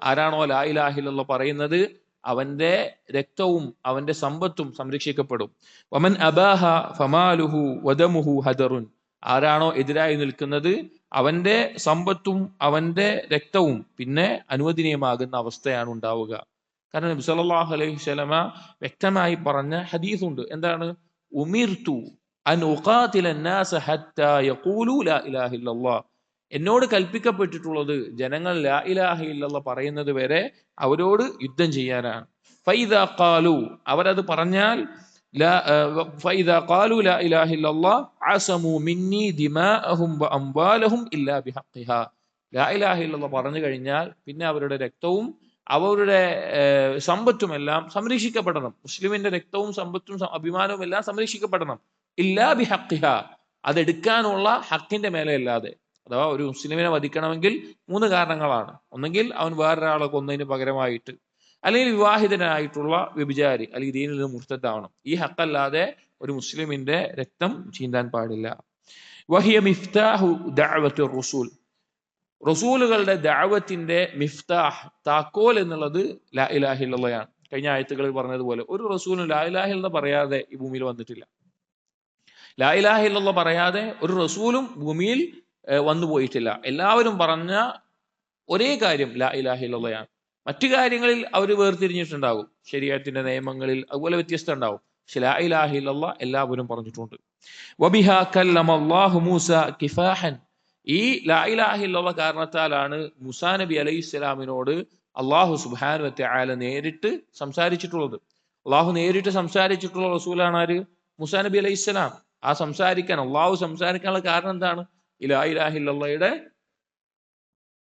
ആരാണോ ലാ ഇലാഹ ഇല്ലല്ലാഹ് പറയുന്നത് അവന്റെ രക്തവും അവന്റെ സമ്പത്തും സംരക്ഷിക്കപ്പെടും. വമൻ അബാഹ ഫമാലുഹു വദമുഹു ഹദറുൻ, ആരാണോ എതിരായി നിൽക്കുന്നത് അവന്റെ സമ്പത്തും അവന്റെ രക്തവും പിന്നെ അനുവദനീയമാകുന്ന അവസ്ഥയാണ് ഉണ്ടാവുക. കാരണം നബി സല്ലല്ലാഹു അലൈഹി വസല്ലമ വ്യക്തമായി പറഞ്ഞ ഹദീസുണ്ട്. എന്താണ്? ഉമിർതു അൻ ഉഖാതില അന്നാസ ഹത്താ യഖൂലു ലാ ഇലാഹ ഇല്ലല്ലാഹ്, എന്നോട് കൽപ്പിക്കപ്പെട്ടിട്ടുള്ളത് ജനങ്ങൾ ലാ ഇലാഹ ഇല്ലല്ലാഹ് പറയുന്നത് വരെ അവരോട് യുദ്ധം ചെയ്യാനാണ്. ഫൈദാ ഖാലു, അവരത് പറഞ്ഞാൽ ഫൈദാ ഖാലു ലാ ഇലാഹ ഇല്ലല്ലാഹ് അസമു മിന്നി ദിമാഅഹും വഅംവാലഹും ഇല്ലാ ബിഹഖിഹാ, ലാ ഇലാഹ ഇല്ലല്ലാഹ് പറഞ്ഞു കഴിഞ്ഞാൽ പിന്നെ അവരുടെ രക്തവും അവരുടെ സമ്പത്തും എല്ലാം സംരക്ഷിക്കപ്പെടണം. മുസ്ലിമിന്റെ രക്തവും സമ്പത്തും അഭിമാനവും എല്ലാം സംരക്ഷിക്കപ്പെടണം. ഇല്ലാ ബിഹഖിഹാ, അതെടുക്കാനുള്ള ഹക്കിന്റെ മേലെ അല്ലാതെ. അഥവാ ഒരു മുസ്ലിമിനെ വധിക്കണമെങ്കിൽ 3 കാരണങ്ങളാണ്. ഒന്നെങ്കിൽ അവൻ വേറൊരാളെ കൊന്നതിന് പകരമായിട്ട്, അല്ലെങ്കിൽ വിവാഹിതനായിട്ടുള്ള വ്യഭിചാരി, അല്ലെങ്കിൽ ദീനിൽ നിന്ന് മുർത്തദാവണം. ഈ ഹക്കല്ലാതെ ഒരു മുസ്ലിമിന്റെ രക്തം ചീന്താൻ പാടില്ല. വഹിയ മിഫ്താഹു ദഅവത്തി റസൂൽ, റസൂലുകളുടെ ദഅവത്തിന്റെ മിഫ്താഹ്, താക്കോൽ എന്നുള്ളത് ലാ ഇലാഹ ഇല്ലല്ലാഹയാണ്. കഴിഞ്ഞ ആയത്തുകളിൽ പറഞ്ഞതുപോലെ ഒരു റസൂലും ലാ ഇലാഹ ഇല്ലല്ലാഹ് പറയാതെ ഈ ഭൂമിയിൽ വന്നിട്ടില്ല. ലാ ഇലാഹ ഇല്ലല്ലാഹ് പറയാതെ ഒരു റസൂലും ഭൂമിയിൽ വന്നു പോയിട്ടില്ല. എല്ലാവരും പറഞ്ഞ ഒരേ കാര്യം ലാ ഇലാഹ ഇല്ലല്ലാഹയാണ്. മറ്റു കാര്യങ്ങളിൽ അവർ വേർതിരിഞ്ഞിട്ടുണ്ടാകും, ശരീഅത്തിന്റെ നിയമങ്ങളിൽ അതുപോലെ വ്യത്യസ്തം ഉണ്ടാവും. പക്ഷെ ലാ ഇലാഹ ഇല്ലല്ലാഹ് എല്ലാവരും പറഞ്ഞിട്ടുണ്ട്. വബിഹാ കല്ലമല്ലാഹു മൂസ കിഫാഹൻ, ഈ ലാ ഇലാഹ ഇല്ലല്ലാഹ് കാരണത്താലാണ് മൂസാ നബി അലൈഹിസ്സലാമിനോട് അല്ലാഹു സുബ്ഹാനഹു വ തആല നേരിട്ട് സംസാരിച്ചിട്ടുള്ളത്. അല്ലാഹു നേരിട്ട് സംസാരിച്ചിട്ടുള്ള റസൂലാണ് ആര്? മൂസാ നബി അലൈഹിസ്സലാം. ആ സംസാരിക്കാൻ, അല്ലാഹു സംസാരിക്കാനുള്ള കാരണം എന്താണ്? ഈ ലാ ഇലാഹ ഇല്ലല്ലാഹയുടെ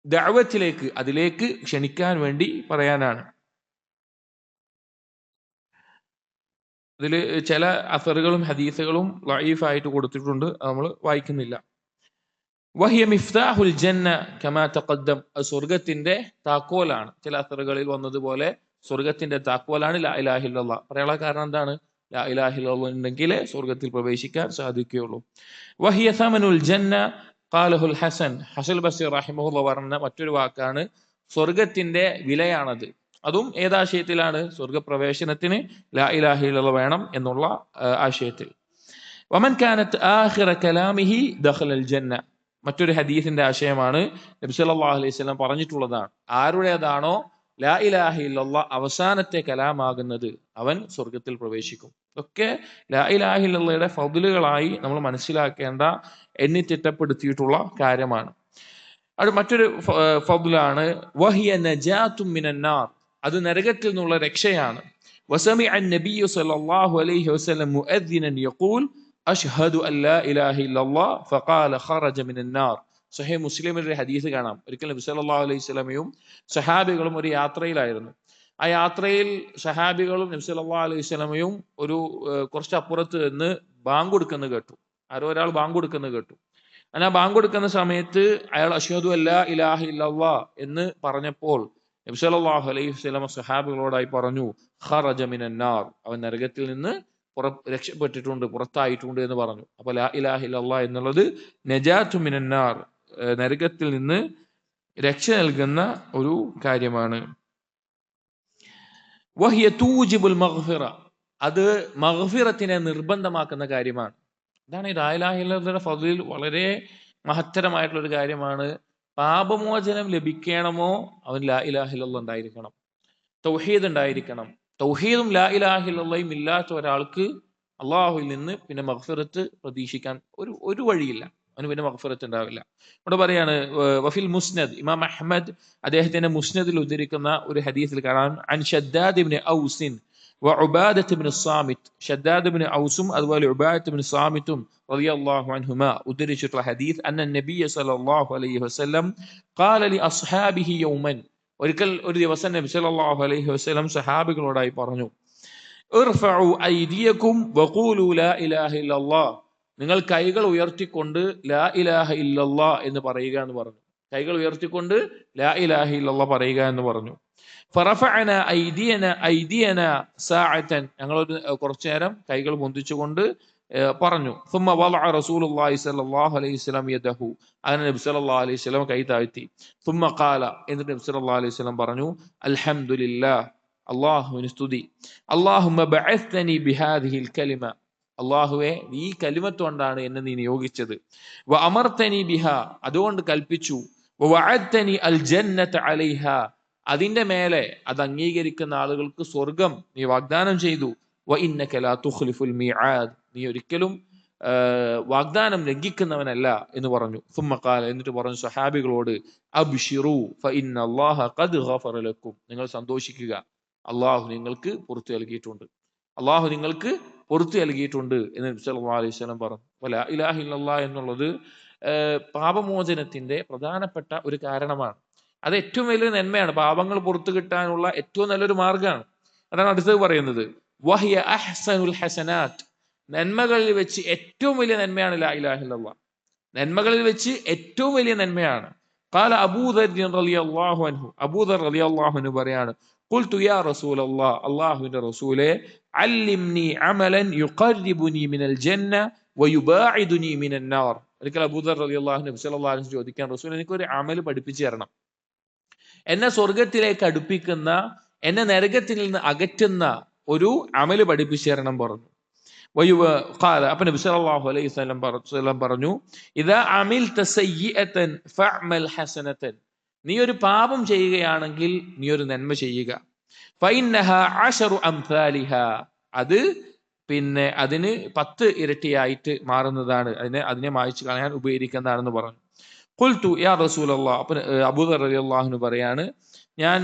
ദഅവത്തിലേക്ക്, അതിലേക്ക് ക്ഷണിക്കാൻ വേണ്ടി പറയാനാണ്. ഇതിൽ ചില അസറുകളും ഹദീസുകളും ലഈഫായിട്ട് കൊടുത്തിട്ടുണ്ട്, നമ്മൾ വായിക്കുന്നില്ല. വഹിയ മിഫ്താഹുൽ ജന്ന കമാ തഖദ്ദം, സ്വർഗത്തിന്റെ താക്കോലാണ്. ചില അസറുകളിൽ വന്നതുപോലെ സ്വർഗത്തിന്റെ താക്കോലാണ് ലാ ഇലാഹ ഇല്ലല്ലാഹ്. പറയാനുള്ള കാരണം എന്താണ്? ലാ ഇലാഹ ഇല്ലല്ലാഹ് ഉണ്ടെങ്കിൽ സ്വർഗത്തിൽ പ്രവേശിക്കാൻ സാധിക്കുകയുള്ളൂ. വഹിയ സമനുൽ ജന്ന ഖാലഹുൽ ഹസൻ, ഹസൻ ബസ്രി റഹിമഹുല്ലാഹ് പറഞ്ഞ മറ്റൊരു വാക്കാണ് സ്വർഗത്തിന്റെ വിലയാണത്. അതും ഏതാശയത്തിലാണ്? സ്വർഗപ്രവേശനത്തിന് ലാ ഇലാഹ ഇല്ലല്ലാഹ് വേണം എന്നുള്ള ആശയത്തിൽ. വമൻ കാനത്ത് ആഖിറ കലാമിഹി ദഖലൽ ജന്ന, മറ്റൊരു ഹദീസിന്റെ ആശയമാണ്. നബി സല്ലല്ലാഹു അലൈഹി വസല്ലം പറഞ്ഞിട്ടുള്ളതാണ്, ആരുടേതാണോ ലാ ഇലാഹ ഇല്ലല്ലാഹ് അവസാനത്തെ കലാമാകുന്നത് അവൻ സ്വർഗത്തിൽ പ്രവേശിക്കും. ഇതൊക്കെ ലാ ഇലാഹ ഇല്ലല്ലാഹയുടെ ഫദ്ലുകളായി നമ്മൾ മനസ്സിലാക്കേണ്ട, എണ്ണി തിട്ടപ്പെടുത്തിയിട്ടുള്ള കാര്യമാണ്. അത് മറ്റൊരു ഫദ്ലാണ് വഹിയ നജാതും മിനന്നാർ, അത് നരകത്തിൽ നിന്നുള്ള രക്ഷയാണ്. വസമിഅ അൻ-നബിയ്യു സ്വല്ലല്ലാഹു അലൈഹി വസല്ലം മുഅദ്ദിനൻ യഖൂൽ അഷ്ഹദു അൻ ലാ ഇലാഹ ഇല്ലല്ലാഹ് ഫഖാല ഖറജ മിനന്നാർ, സഹീഹ് മുസ്ലിമിൽ ഒരു ഹദീസ് കാണാം. ഒരിക്കൽ നബി സല്ലല്ലാഹു അലൈഹി വസല്ലമയും സഹാബികളും ഒരു യാത്രയിലായിരുന്നു. ആ യാത്രയിൽ സഹാബികളും നബി സല്ലല്ലാഹു അലൈഹി വസല്ലമയും ഒരു കുറച്ച് അപ്പുറത്ത് നിന്ന് ബാങ്ക് കൊടുക്കുന്നത് കേട്ടു. ആരോ ഒരാൾ ബാങ്ക് കൊടുക്കുന്നത് കേട്ടു. അങ്ങനെ ആ ബാങ്ക് കൊടുക്കുന്ന സമയത്ത് അയാൾ അഷ്ഹദു അല്ലാ ഇലാഹ ഇല്ലല്ലാഹ് എന്ന് പറഞ്ഞപ്പോൾ നബി സല്ലല്ലാഹു അലൈഹി വസല്ലമ സഹാബികളോടായി പറഞ്ഞു, ഖറജ മിനന്നാർ, അവൻ നരകത്തിൽ നിന്ന് രക്ഷപ്പെട്ടിട്ടുണ്ട്, പുറത്തായിട്ടുണ്ട് എന്ന് പറഞ്ഞു. അപ്പൊ ലാ ഇലാഹ ഇല്ലല്ലാഹ് എന്നുള്ളത് നജാത്തു മിനന്നാർ, നരകത്തിൽ നിന്ന് രക്ഷ നൽകുന്ന ഒരു കാര്യമാണ്. വഹിയ തൂജിബുൽ മഗ്ഫിറ, അത് മഗ്ഫിറത്തിനെ നിർബന്ധമാക്കുന്ന കാര്യമാണ്. ഇതാണ് ഈ ലാ ഇലാഹ ഇല്ലല്ലാഹുവിന്റെ ഫദ്ലിൽ വളരെ മഹത്തരമായിട്ടുള്ള ഒരു കാര്യമാണ്. പാപമോചനം ലഭിക്കണമോ അവൻ ലാ ഇലാഹ ഇല്ലല്ലാഹ് ഉണ്ടായിരിക്കണം, തൗഹീദ് ഉണ്ടായിരിക്കണം. തൗഹീദും ലാ ഇലാഹ ഇല്ലല്ലാഹും ഇല്ലാത്ത ഒരാൾക്ക് അള്ളാഹുവിൽ നിന്ന് പിന്നെ മഗ്ഫിറത്ത് പ്രതീക്ഷിക്കാൻ ഒരു വഴിയില്ല, അവന് പിന്നെ മഗ്ഫിറത്ത് ഉണ്ടാവില്ല. ഇവിടെ പറയാണ് വഫിൽ മുസ്നദ്, ഇമാം അഹ്മദ് അദ്ദേഹത്തിന്റെ മുസ്നദിൽ ഉദ്ധരിക്കുന്ന ഒരു ഹദീസിൽ കാണാം, അൻ ഷദ്ദാദ് ഇബ്നു ഔസിൻ വഉബാദത്ത് ഇബ്നു സാമിത്ത്, ഷദ്ദാദ് ഇബ്നു ഔസും അതുപോലെ ഉബാദത്ത് ഇബ്നു സാമിത്തും റളിയല്ലാഹു അൻഹുമാ ഉദ്ധരിച്ചിട്ടുള്ള ഹദീസ്, അന്ന നബിയ സല്ലല്ലാഹു അലൈഹി വസല്ലം ഖാല ലി അസ്ഹാബിഹി യൗമൻ, ഒരിക്കൽ ഒരു ദിവസം നബി സല്ലല്ലാഹു അലൈഹി വസല്ലം സഹാബികളോടായി പറഞ്ഞു, ഇർഫഉ ഐദിയകും വഖൂലു ലാ ഇലാഹ ഇല്ലല്ലാഹ്, നിങ്ങൾ കൈകൾ ഉയർത്തിക്കൊണ്ട് ലാ ഇലാഹ ഇല്ലല്ലാഹ് എന്ന് പറയുക എന്ന് പറഞ്ഞു. കൈകൾ ഉയർത്തിക്കൊണ്ട് ലാ ഇലാഹ ഇല്ലല്ലാഹ് പറയുക എന്ന് പറഞ്ഞു. ഫറഫഅന ഐദിയന സാഅതൻ, ഞങ്ങൾ കുറച്ചു നേരം കൈകൾ പൊന്തിച്ചുകൊണ്ട് പറഞ്ഞു. ثم وضع رسول الله صلى الله عليه وسلم يده, അങ്ങനെ നബി സല്ലല്ലാഹു അലൈഹി വസല്ലം കൈ താഴ്ത്തി. ثم قال, എന്നിട്ട് നബി സല്ലല്ലാഹു അലൈഹി വസല്ലം പറഞ്ഞു, അൽഹംദുലില്ലാഹ്, അല്ലാഹുവിന് സ്തുതി, അല്ലാഹുമ്മ ബഅസ്തനി ബിഹാദിഹിൽ കലിമ, അല്ലാഹുവേ ഈ കലിമത്ത് കൊണ്ടാണ് എന്നെ നീ നിയോഗിച്ചത്, വഅമർതനി ബിഹാ, അതുകൊണ്ട് കൽപ്പിച്ചു, വവഅദ്തനി അൽ ജന്നത അലൈഹ, അതിന്റെ മേലെ അത് അംഗീകരിക്കുന്ന ആളുകൾക്ക് സ്വർഗം നീ വാഗ്ദാനം ചെയ്തു, വഇന്നക ലാ തുഖ്ലിഫുൽ മീആദ്, നീ ഒരിക്കലും വാഗ്ദാനം ലംഘിക്കുന്നവനല്ല എന്ന് പറഞ്ഞു. ثم قال, എന്നിട്ട് പറഞ്ഞു സഹാബികളോട്, അബ്ശിറു ഫഇന്ന അല്ലാഹ ഖദ് ഗഫറ ലക്കും, നിങ്ങൾ സന്തോഷിക്കുക, അല്ലാഹു നിങ്ങൾക്ക് പുറത്തു നൽകിയിട്ടുണ്ട്, അല്ലാഹു നിങ്ങൾക്ക് പുറത്തു നൽകിയിട്ടുണ്ട് എന്ന് നബി സല്ലല്ലാഹു അലൈഹി വസല്ലം പറഞ്ഞു. ലാ ഇലാഹ ഇല്ലല്ലാഹ് എന്നുള്ളത് പാപമോചനത്തിന്റെ പ്രധാനപ്പെട്ട ഒരു കാരണമാണ്. അത് ഏറ്റവും വലിയ നന്മയാണ്, പാപങ്ങൾ പുറത്തു കിട്ടാനുള്ള ഏറ്റവും നല്ലൊരു മാർഗമാണ്. അതാണ് അടുത്തത് പറയുന്നത്, വഹിയ അഹ്സനുൽ ഹസനാത്ത്, നന്മകളിൽ വെച്ച് ഏറ്റവും വലിയ നന്മയാണ് ലാ ഇലാഹ ഇല്ലല്ലാഹ്, നന്മകളിൽ വെച്ച് ഏറ്റവും വലിയ നന്മയാണ്. ഖാല അബൂദർ റളിയല്ലാഹു അൻഹു, അബൂദർ റളിയല്ലാഹു അൻഹു പറയാണ്, ഖുൽതു യാ റസൂലല്ലാഹ്, അല്ലാഹുവിന്റെ റസൂലേ, അല്ലിംനി അമലൻ യുഖർരിബുനി മിനൽ ജന്ന വയുബാഇദുനി മിനൻ നാർ. ഒരിക്കൽ അബൂദർ റളിയല്ലാഹു അൻഹു നബി സല്ലല്ലാഹു അലൈഹി വസല്ലം ചോദിക്കാൻ, റസൂൽ എനിക്ക് ഒരു അമൽ പഠിപ്പിച്ചു തരണം, എന്നെ സ്വർഗത്തിലേക്ക് അടുപ്പിക്കുന്ന, എന്നെ നരകത്തിൽ നിന്ന് അകറ്റുന്ന ഒരു അമല് പഠിപ്പിച്ചു തരണം പറഞ്ഞു. അപ്പൊ നബി സല്ലല്ലാഹു അലൈഹി വസല്ലം പറഞ്ഞു, ഇദാ അമിൽത സയ്യിഅതൻ ഫഅമൽ ഹസനതൻ, നീ ഒരു പാപം ചെയ്യുകയാണെങ്കിൽ നീ ഒരു നന്മ ചെയ്യുക, ഫഇന്നഹാ അശറു അംസാലിഹാ, അത് പിന്നെ അതിന് 10 ഇരട്ടിയായിട്ട് മാറുന്നതാണ്, അതിനെ മായ്ച്ചു കളയാൻ ഉപകരിക്കുന്നതാണെന്ന് പറഞ്ഞു. ഖുൽതു യാ റസൂലല്ലാഹ്, അപ്പൊ അബൂദർ റളിയല്ലാഹു അൻഹു പറയാണ്, ഞാൻ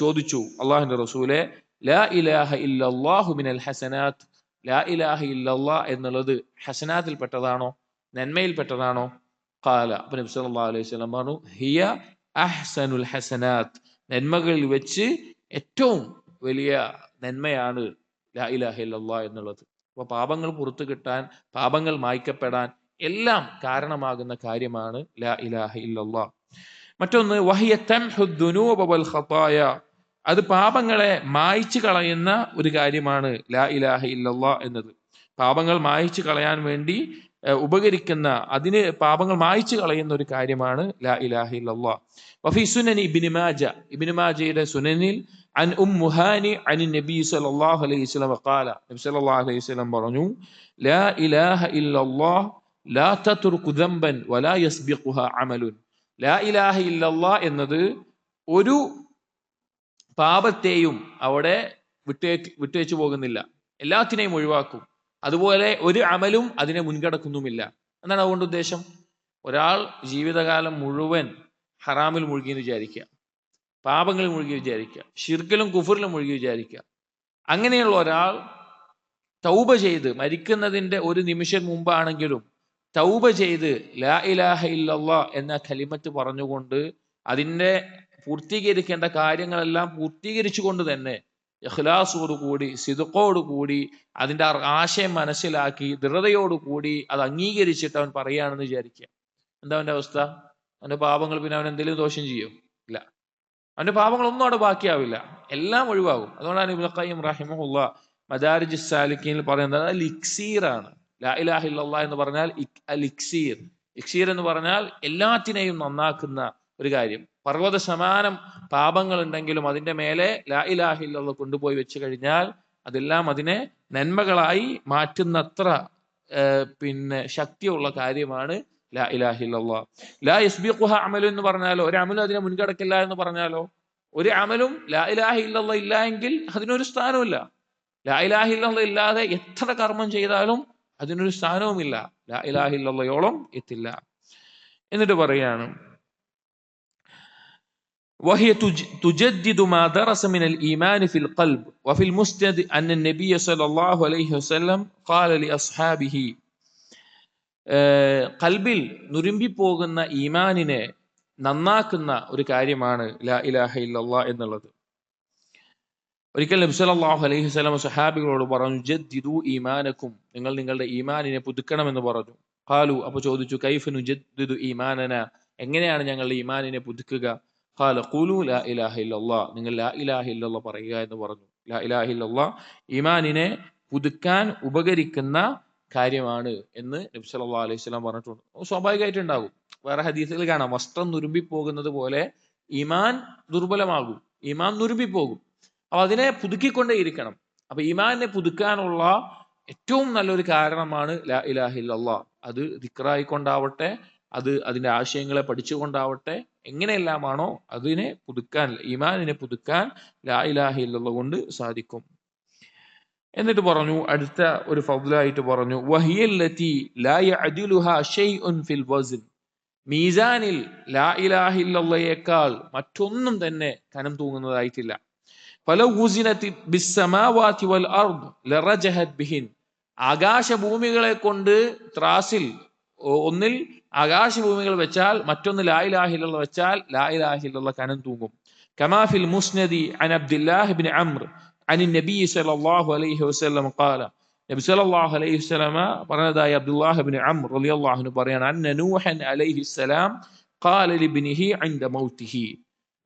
ചോദിച്ചു, അല്ലാഹുവിന്റെ റസൂലേ, ലാ ഇലാഹ ഇല്ലല്ലാഹു മിനൽ ഹസനാത്ത്, ലാ ഇലാഹ ഇല്ലല്ലാഹ് എന്നുള്ളത് ഹസനാത്തിൽ പെട്ടതാണോ, നന്മയിൽ പെട്ടതാണോ? ഖാല, അപ്പൊ നബി സല്ലല്ലാഹു അലൈഹി വസല്ലം പറഞ്ഞു, ഹിയ അഹ്സനുൽ ഹസനാത്ത്, നന്മകളിൽ വെച്ച് ഏറ്റവും വലിയ നന്മയാണ് ലാ ഇലാഹ ഇല്ലല്ലാഹ് എന്നുള്ളത്. അപ്പൊ പാപങ്ങൾ പുറത്തു കിട്ടാൻ, പാപങ്ങൾ മായ്ക്കപ്പെടാൻ എല്ലാം കാരണമാകുന്ന കാര്യമാണ് ലാ ഇലാഹ ഇല്ലല്ലാഹ്. മറ്റൊന്ന്, വഹിയ തംഹു ദുനൂബ വൽ ഖതായ, അത് പാപങ്ങളെ മായ്ച്ചു കളയുന്ന ഒരു കാര്യമാണ് ലാ ഇലാഹ ഇല്ലല്ലാഹ് എന്നത്. പാപങ്ങൾ മായ്ച്ചു കളയാൻ വേണ്ടി ഉപകരിക്കുന്ന, അതിന് പാപങ്ങൾ മായ്ച്ചു കളയുന്ന ഒരു കാര്യമാണ് ലാ ഇലാഹ ഇല്ലല്ലാഹ്. വഫി സുനനി ഇബ്നു മാജ, ഇബ്നു മാജയുടെ സുനനിൽ അൻ ഉമ്മു ഹാനി അൻ നബി സല്ലല്ലാഹു അലൈഹി വസല്ലം ഖാല, നബി സല്ലല്ലാഹു അലൈഹി വസല്ലം പറഞ്ഞു, ലാ ഇലാഹ ഇല്ലല്ലാഹ് ലാ തത്റുകു ദംബൻ വലാ യസ്ബിഖുഹാ അമലുൻ, ലാ ഇലാഹ ഇല്ലല്ലാഹ് എന്നത് ഒരു പാപത്തെയും അവിടെ വിട്ടുവെച്ചു പോകുന്നില്ല, എല്ലാത്തിനെയും ഒഴിവാക്കും, അതുപോലെ ഒരു അമലും അതിനെ മുൻകടക്കുന്നുമില്ല. എന്നാണ് അതുകൊണ്ട് ഉദ്ദേശം? ഒരാൾ ജീവിതകാലം മുഴുവൻ ഹറാമിൽ മുഴുകിയെന്ന് വിചാരിക്കുക, പാപങ്ങളിൽ മുഴുകി വിചാരിക്കുക, ഷിർക്കിലും കുഫറിലും മുഴുകി വിചാരിക്കുക. അങ്ങനെയുള്ള ഒരാൾ തൗബ ചെയ്ത് മരിക്കുന്നതിന്റെ ഒരു നിമിഷം മുമ്പാണെങ്കിലും തൗബ ചെയ്ത് ലാ ഇലാഹ ഇല്ലല്ലാ എന്ന കലിമത്ത് പറഞ്ഞുകൊണ്ട് അതിൻ്റെ പൂർത്തീകരിക്കേണ്ട കാര്യങ്ങളെല്ലാം പൂർത്തീകരിച്ചുകൊണ്ട് തന്നെ ഇഖ്ലാസോടുകൂടി സിദ്ഖോടുകൂടി അതിൻ്റെ ആശയം മനസ്സിലാക്കി ദൃഢതയോടുകൂടി അത് അംഗീകരിച്ചിട്ട് അവൻ പറയുകയാണെന്ന് വിചാരിക്കുക. എന്താ അവൻ്റെ അവസ്ഥ? അവൻ്റെ പാപങ്ങൾ പിന്നെ അവൻ എന്തെങ്കിലും ദോഷം ചെയ്യോ? ഇല്ല. അവൻ്റെ പാപങ്ങളൊന്നും അവിടെ ബാക്കിയാവില്ല, എല്ലാം ഒഴിവാകും. അതുകൊണ്ടാണ് ഇബ്നു ഖയ്യിം റഹിമഹുല്ലാ മദാരിജുസ് സാലിക്കീനിൽ പറയുന്നത് അത് ഇക്സീറാണ്. ലാ ഇലാഹ ഇല്ലല്ലാഹ് എന്ന് പറഞ്ഞാൽ ഇക്സീർ. ഇക്സീർ എന്ന് പറഞ്ഞാൽ എല്ലാത്തിനെയും നന്നാക്കുന്ന ഒരു കാര്യം. പർവ്വത സമാനം പാപങ്ങൾ ഉണ്ടെങ്കിലും അതിൻ്റെ മേലെ ലാ ഇലാഹ ഇല്ലല്ലാഹ് കൊണ്ടുപോയി വെച്ച് കഴിഞ്ഞാൽ അതെല്ലാം അതിനെ നന്മകളായി മാറ്റുന്നത്ര പിന്നെ ശക്തിയുള്ള കാര്യമാണ് ലാ ഇലാഹ ഇല്ലല്ലാഹ്. ലാ യസ്ബിഖുഹ അമലു എന്ന് പറഞ്ഞാലോ, ഒരു അമലും അതിനെ മുൻകടക്കില്ല എന്ന് പറഞ്ഞാലോ, ഒരു അമലും ലാ ഇലാഹ ഇല്ലല്ലാഹ് ഇല്ല എങ്കിൽ അതിനൊരു സ്ഥാനവുമില്ല. ലാ ഇലാഹ ഇല്ലല്ലാഹ് ഇല്ലാതെ എത്ര കർമ്മം ചെയ്താലും അതിനൊരു സ്ഥാനവുമില്ല, ലാ ഇലാഹ ഇല്ലല്ലാഹയോളം എത്തില്ല. എന്നിട്ട് പറയാണ് وهي تجدد ما درس من الإيمان في القلب. وفي المسند أن النبي صلى الله عليه وسلم قال لأصحابه ഖൽബിൽ നുരുമ്പിപ്പോകുന്ന ഈമാനിനെ നന്നാക്കുന്ന ഒരു കാര്യമാണ് ലാ ഇലാഹ ഇല്ലല്ലാഹ് എന്നുള്ളത്. ഒരിക്കൽ നബി സല്ലല്ലാഹു അലൈഹി വസല്ലം സഹാബികളോട് പറഞ്ഞു, ജദ്ദിദു ഈമാനക്കും, നിങ്ങൾ നിങ്ങളുടെ ഈമാനിനെ പുതുക്കണമെന്ന് പറഞ്ഞു. ഖാലു, അപ്പോൾ ചോദിച്ചു, കൈഫ നുജദ്ദിദു ഈമാനന, എങ്ങനെയാണ് ഞങ്ങളുടെ ഈമാനിനെ പുതുക്കുക? ഖാല ഖൂലു ലാ ഇലാഹ ഇല്ലല്ലാഹ്, നിങ്ങൾ ലാ ഇലാഹ ഇല്ലല്ലാഹ് പറയുക എന്ന് പറഞ്ഞു. ലാ ഇലാഹ ഇല്ലല്ലാഹ് ഈമാനിനെ പുതുക്കാൻ ഉപകരിക്കുന്ന കാര്യമാണ് എന്ന് നബി സല്ലല്ലാഹു അലൈഹി വസല്ലം പറഞ്ഞിട്ടുണ്ട്. സ്വാഭാവികമായിട്ടുണ്ടാകും. വേറെ ഹദീസുകൾ കാണാം, വസ്ത്രം നുരുമ്പിപ്പോകുന്നത് പോലെ ഈമാൻ ദുർബലമാകും, ഈമാൻ നുരുമ്പിപ്പോകും. അപ്പൊ അതിനെ പുതുക്കിക്കൊണ്ടേയിരിക്കണം. അപ്പൊ ഈമാനിനെ പുതുക്കാനുള്ള ഏറ്റവും നല്ലൊരു കാരണമാണ് ലാ ഇലാഹ ഇല്ലല്ലാഹ്. അത് ദിക്റായിക്കൊണ്ടാവട്ടെ, അത് അതിന്റെ ആശയങ്ങളെ പഠിച്ചുകൊണ്ടാവട്ടെ, എങ്ങനെയെല്ലാമാണോ അതിനെ പുതുക്കാൻ, ഈമാനിനെ പുതുക്കാൻ ലാ ഇലാഹ ഇല്ലല്ലാഹ് കൊണ്ട് സാധിക്കും. എന്നിട്ട് പറഞ്ഞു, അടുത്ത ഒരു ഫദ്ലായിട്ട് പറഞ്ഞു, വഹിയല്ലതി ലാ യഅദിലുഹാ ഷൈഉൻ ഫിൽ വസ്ൻ, മീസാനിൽ ലാ ഇലാഹ ഇല്ലല്ലാഹയേക്കാൾ മറ്റൊന്നും തന്നെ കനം തൂങ്ങുന്നതായിട്ടില്ല. ഫലൗ വുസിനതി ബിസ്സമാവാതി വൽ അർദ് ലറജഹത് ബിഹിൻ, ആകാശഭൂമികളെ കൊണ്ട് ത്രാസിൽ ഒന്നിൽ ആകാശഭൂമികൾ വെച്ചാൽ മറ്റൊന്ന് ലാ ഇലാഹ ഇല്ലല്ലാഹ് വെച്ചാൽ ലാ ഇലാഹ ഇല്ലല്ലാഹ് കനം തൂങ്ങും. കമാ ഫിൽ മുസ്നദി അൻ അബ്ദുല്ലാഹ് ഇബ്നു അംർ عن النبي صلى الله عليه وسلم قال, നബി സല്ലല്ലാഹു അലൈഹി വസല്ലമ പറഞ്ഞതായി അബ്ദുല്ലാഹ് ഇബ്നു അംർ റളിയല്ലാഹു അൻഹു പറയാണ്, അന്ന നൂഹൻ അലൈഹിസ്സലാം ഖാല ലിബ്നിഹി ഇൻദ മൗതിഹി,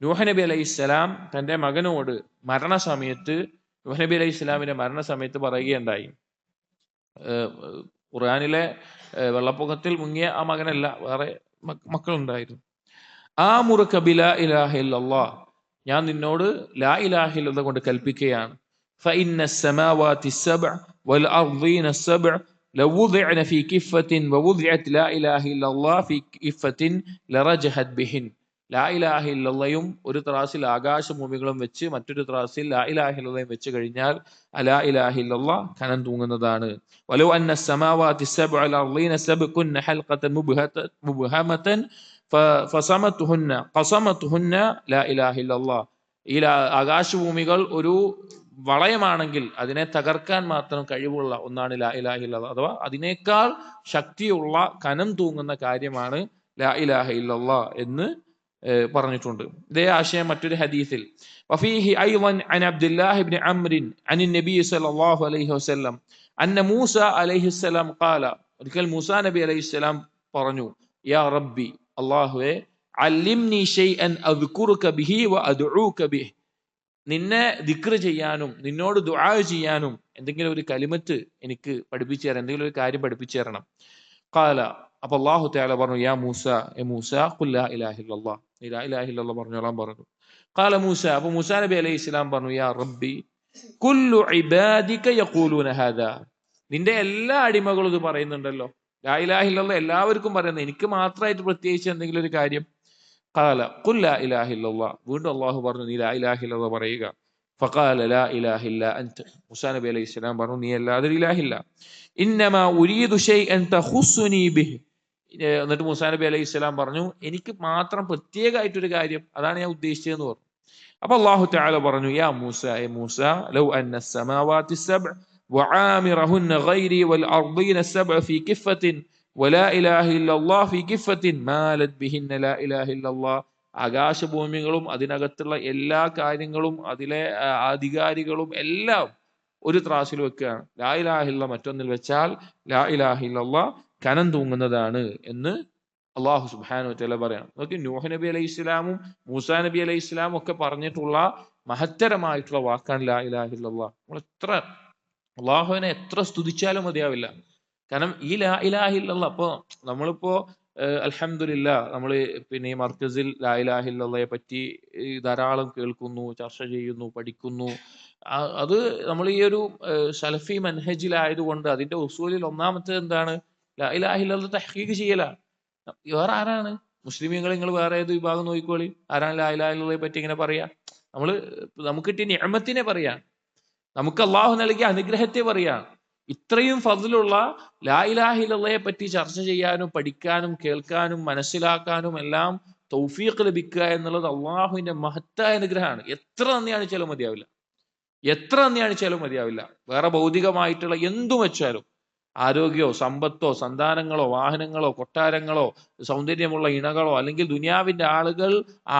നൂഹ് നബി അലൈഹിസ്സലാം തന്റെ മകനോട് മരണസമയത്ത്, നൂഹ് നബി അലൈഹിസ്സലാമിന്റെ മരണസമയത്ത് പറയുകയുണ്ടായി. ഖുർആനിലെ വെള്ളപ്പൊക്കത്തിൽ മുങ്ങിയ ആ മകനല്ല, വേറെ മക്കളുണ്ടായിരുന്നു. ആമുറുക ബിലാ ഇലാഹ ഇല്ലല്ലാഹ്, ഞാൻ നിന്നോട് ലാ ഇലാഹ ഇല്ലല്ലാഹ് കൊണ്ട് കൽപ്പിക്കുകയാണ്. ഫഇന്ന അസ്സമാവാതി السبع والأرضين السبع لو وضعن في كفة ووضعت لا إله إلا الله في كفة لرجحت بهن, ലാ ഇലാഹ ഇല്ലല്ലാഹയും ഒരു ത്രാസിൽ ആകാശഭൂമികളും വെച്ച് മറ്റൊരു ത്രാസിൽ ലാ ഇലാഹ ഇല്ലല്ലാഹയും വെച്ച് കഴിഞ്ഞാൽ ലാ ഇലാഹ ഇല്ലല്ലാഹ് കനം തൂങ്ങുന്നതാണ്. വലൗ അന്ന السماوات السبع والأرضين السبع كن حلقة مبهمة ഫസമത്തുഹുന്ന ലാ ഇലാഹ ഇല്ലല്ലാഹ്, ഈ ആകാശഭൂമികൾ ഒരു വളയമാണെങ്കിൽ അതിനെ തകർക്കാൻ മാത്രം കഴിവുള്ള ഒന്നാണ് ലാ ഇലാഹ ഇല്ലല്ലാഹ്, അഥവാ അതിനേക്കാൾ ശക്തിയുള്ള കനം തൂങ്ങുന്ന കാര്യമാണ് ലാ ഇലാഹ ഇല്ലല്ലാഹ് എന്ന് പറഞ്ഞിട്ടുണ്ട്. ഇതേ ആശയം മറ്റൊരു ഹദീസിൽ, വഫീഹി അയ്ളൻ അൻ അബ്ദുല്ലാഹ് ഇബ്നു അംർ അൻ നബി സല്ലല്ലാഹു അലൈഹി വസല്ലം അന്ന മൂസ അലൈഹിസ്സലാം ഖാല, ഒരിക്കൽ മൂസാ നബി അലൈഹിസ്സലാം പറഞ്ഞു, യാ റബ്ബി, അല്ലാഹുവേ, അല്ലിംനി ഷൈഅൻ അദ്കുറുക ബിഹി വഅദ്ഉക ബിഹി, നിന്നെ ദിക്ർ ചെയ്യാനും നിന്നോട് ദുആ ചെയ്യാനും എന്തെങ്കിലും ഒരു കലിമത്ത് എനിക്ക് പഠിപ്പിച്ചു തരണം, എന്തെങ്കിലും ഒരു കാര്യം പഠിപ്പിച്ചു തരണം. ഖാല, അപ്പൊ അല്ലാഹു തആല പറഞ്ഞു, യാ മൂസ, എ മൂസ, ഖുൽ ലാ ഇലാഹ ഇല്ലല്ലാഹ്, ലാ ഇലാഹ ഇല്ലല്ലാഹ് പറഞ്ഞോളാൻ പറഞ്ഞു. ഖാല മൂസ, അപ്പൊ മൂസാ നബി അലൈഹിസ്സലാം പറഞ്ഞു, യാ റബ്ബി കുല്ലു ഇബാദിക യഖൂലൂന ഹാദാ, നിന്റെ എല്ലാ അടിമകളും ഇത് പറയുന്നുണ്ടല്ലോ, ലാ ഇലാഹ ഇല്ലല്ലാഹ് എല്ലാവർക്കും പറയുന്നത്, എനിക്ക് മാത്രമായിട്ട് പ്രത്യേകിച്ച് എന്തെങ്കിലും ഒരു കാര്യം. ഖാല ഖുൽ ലാ ഇലാഹ ഇല്ലല്ലാഹ്, വീണ്ടും അല്ലാഹു പറഞ്ഞു, നീ ലാ ഇലാഹ ഇല്ലല്ലാഹ് പറയുക. ഫഖാല ലാ ഇലാഹ ഇല്ലാ അൻത, മൂസാ നബി അലൈഹിസ്സലാം പറഞ്ഞു, നീ അല്ലാതെ ഇലാഹില്ല. ഇന്നമാ ഉരീദു ഷൈഅൻ തഖുസ്സുനി ബിഹി, എന്നിട്ട് മൂസാ നബി അലൈഹിസ്സലാം പറഞ്ഞു, എനിക്ക് മാത്രം പ്രത്യേകമായിട്ടൊരു കാര്യം, അതാണ് ഞാൻ ഉദ്ദേശിച്ചതെന്ന് പറഞ്ഞു. അപ്പൊ അല്ലാഹു തആല പറഞ്ഞു, യാ മൂസ, എ മൂസ, ലൗ അന്ന السماوات السبع وعامرهن غيري والأرضين السبع في كفة വലാ ഇലാഹ ഇല്ലല്ലാഹ് ഫീ കിഫത്തിൻ മാലത് ബിഹിന്ന ലാ ഇലാഹ ഇല്ലല്ലാഹ്. ആകാശഭൂമികളും അതിനകത്തുള്ള എല്ലാ കാര്യങ്ങളും അതിലെ അധികാരികളും എല്ലാം ഒരു ത്രാസിൽ വെക്കുകയാണ്. ലാ ഇലാഹ ഇല്ല മറ്റൊന്നിൽ വെച്ചാൽ ലാ ഇലാഹ ഇല്ലല്ലാഹ് കനം തൂങ്ങുന്നതാണ് എന്ന് അള്ളാഹു സുബ്ഹാനഹു വതആല പറയാണ്. നോക്കി, നൂഹ് നബി അലൈഹി ഇസ്ലാമും മൂസാ നബി അലൈഹി ഇസ്ലാമും ഒക്കെ പറഞ്ഞിട്ടുള്ള മഹത്തരമായിട്ടുള്ള വാക്കാണ് ലാ ഇലാഹ ഇല്ലല്ലാഹ്. നമ്മൾ എത്ര അള്ളാഹുവിനെ എത്ര സ്തുതിച്ചാലും മതിയാവില്ല. കാരണം ഈ ലാ ഇലാഹ ഇല്ലല്ലാഹ്, അപ്പൊ നമ്മളിപ്പോ അൽഹംദുലില്ലാ നമ്മൾ പിന്നെ ഈ മർക്കസിൽ ലാ ഇലാഹ ഇല്ലല്ലാഹയെ പറ്റി ധാരാളം കേൾക്കുന്നു, ചർച്ച ചെയ്യുന്നു, പഠിക്കുന്നു. അത് നമ്മൾ ഈ ഒരു സലഫി മൻഹജിലായതുകൊണ്ട് അതിന്റെ ഉസൂലിൽ ഒന്നാമത്തെ എന്താണ്? ലാ ഇലാഹ ഇല്ലല്ലാഹ് തഹ്ഖീഖ് ചെയ്യല. വേറെ ആരാണ്? മുസ്ലിമീങ്ങൾ നിങ്ങൾ വേറെ ഏത് വിഭാഗം നോക്കിക്കോളി, ആരാണ് ലാ ഇലാഹ ഇല്ലല്ലാഹയെ പറ്റി ഇങ്ങനെ പറയാ? നമ്മള് നമുക്ക് കിട്ടിയ നിഅമത്തിനെ പറയാ, നമുക്ക് അള്ളാഹു നൽകിയ അനുഗ്രഹത്തെ പറയാ. ഇത്രയും ഫദ്ലുള്ള ലാ ഇലാഹ ഇല്ലല്ലാഹയെ പറ്റി ചർച്ച ചെയ്യാനും പഠിക്കാനും കേൾക്കാനും മനസ്സിലാക്കാനും എല്ലാം തൗഫീഖ് ലഭിക്കുക എന്നുള്ളത് അള്ളാഹുവിന്റെ മഹത്തായ അനുഗ്രഹമാണ്. എത്ര നന്ദി കാണിച്ചാലും മതിയാവില്ല, എത്ര നന്ദി കാണിച്ചാലും മതിയാവില്ല. വേറെ ഭൗതികമായിട്ടുള്ള എന്തും വെച്ചാലും, ആരോഗ്യമോ സമ്പത്തോ സന്താനങ്ങളോ വാഹനങ്ങളോ കൊട്ടാരങ്ങളോ സൗന്ദര്യമുള്ള ഇണകളോ അല്ലെങ്കിൽ ദുനിയാവിന്റെ ആളുകൾ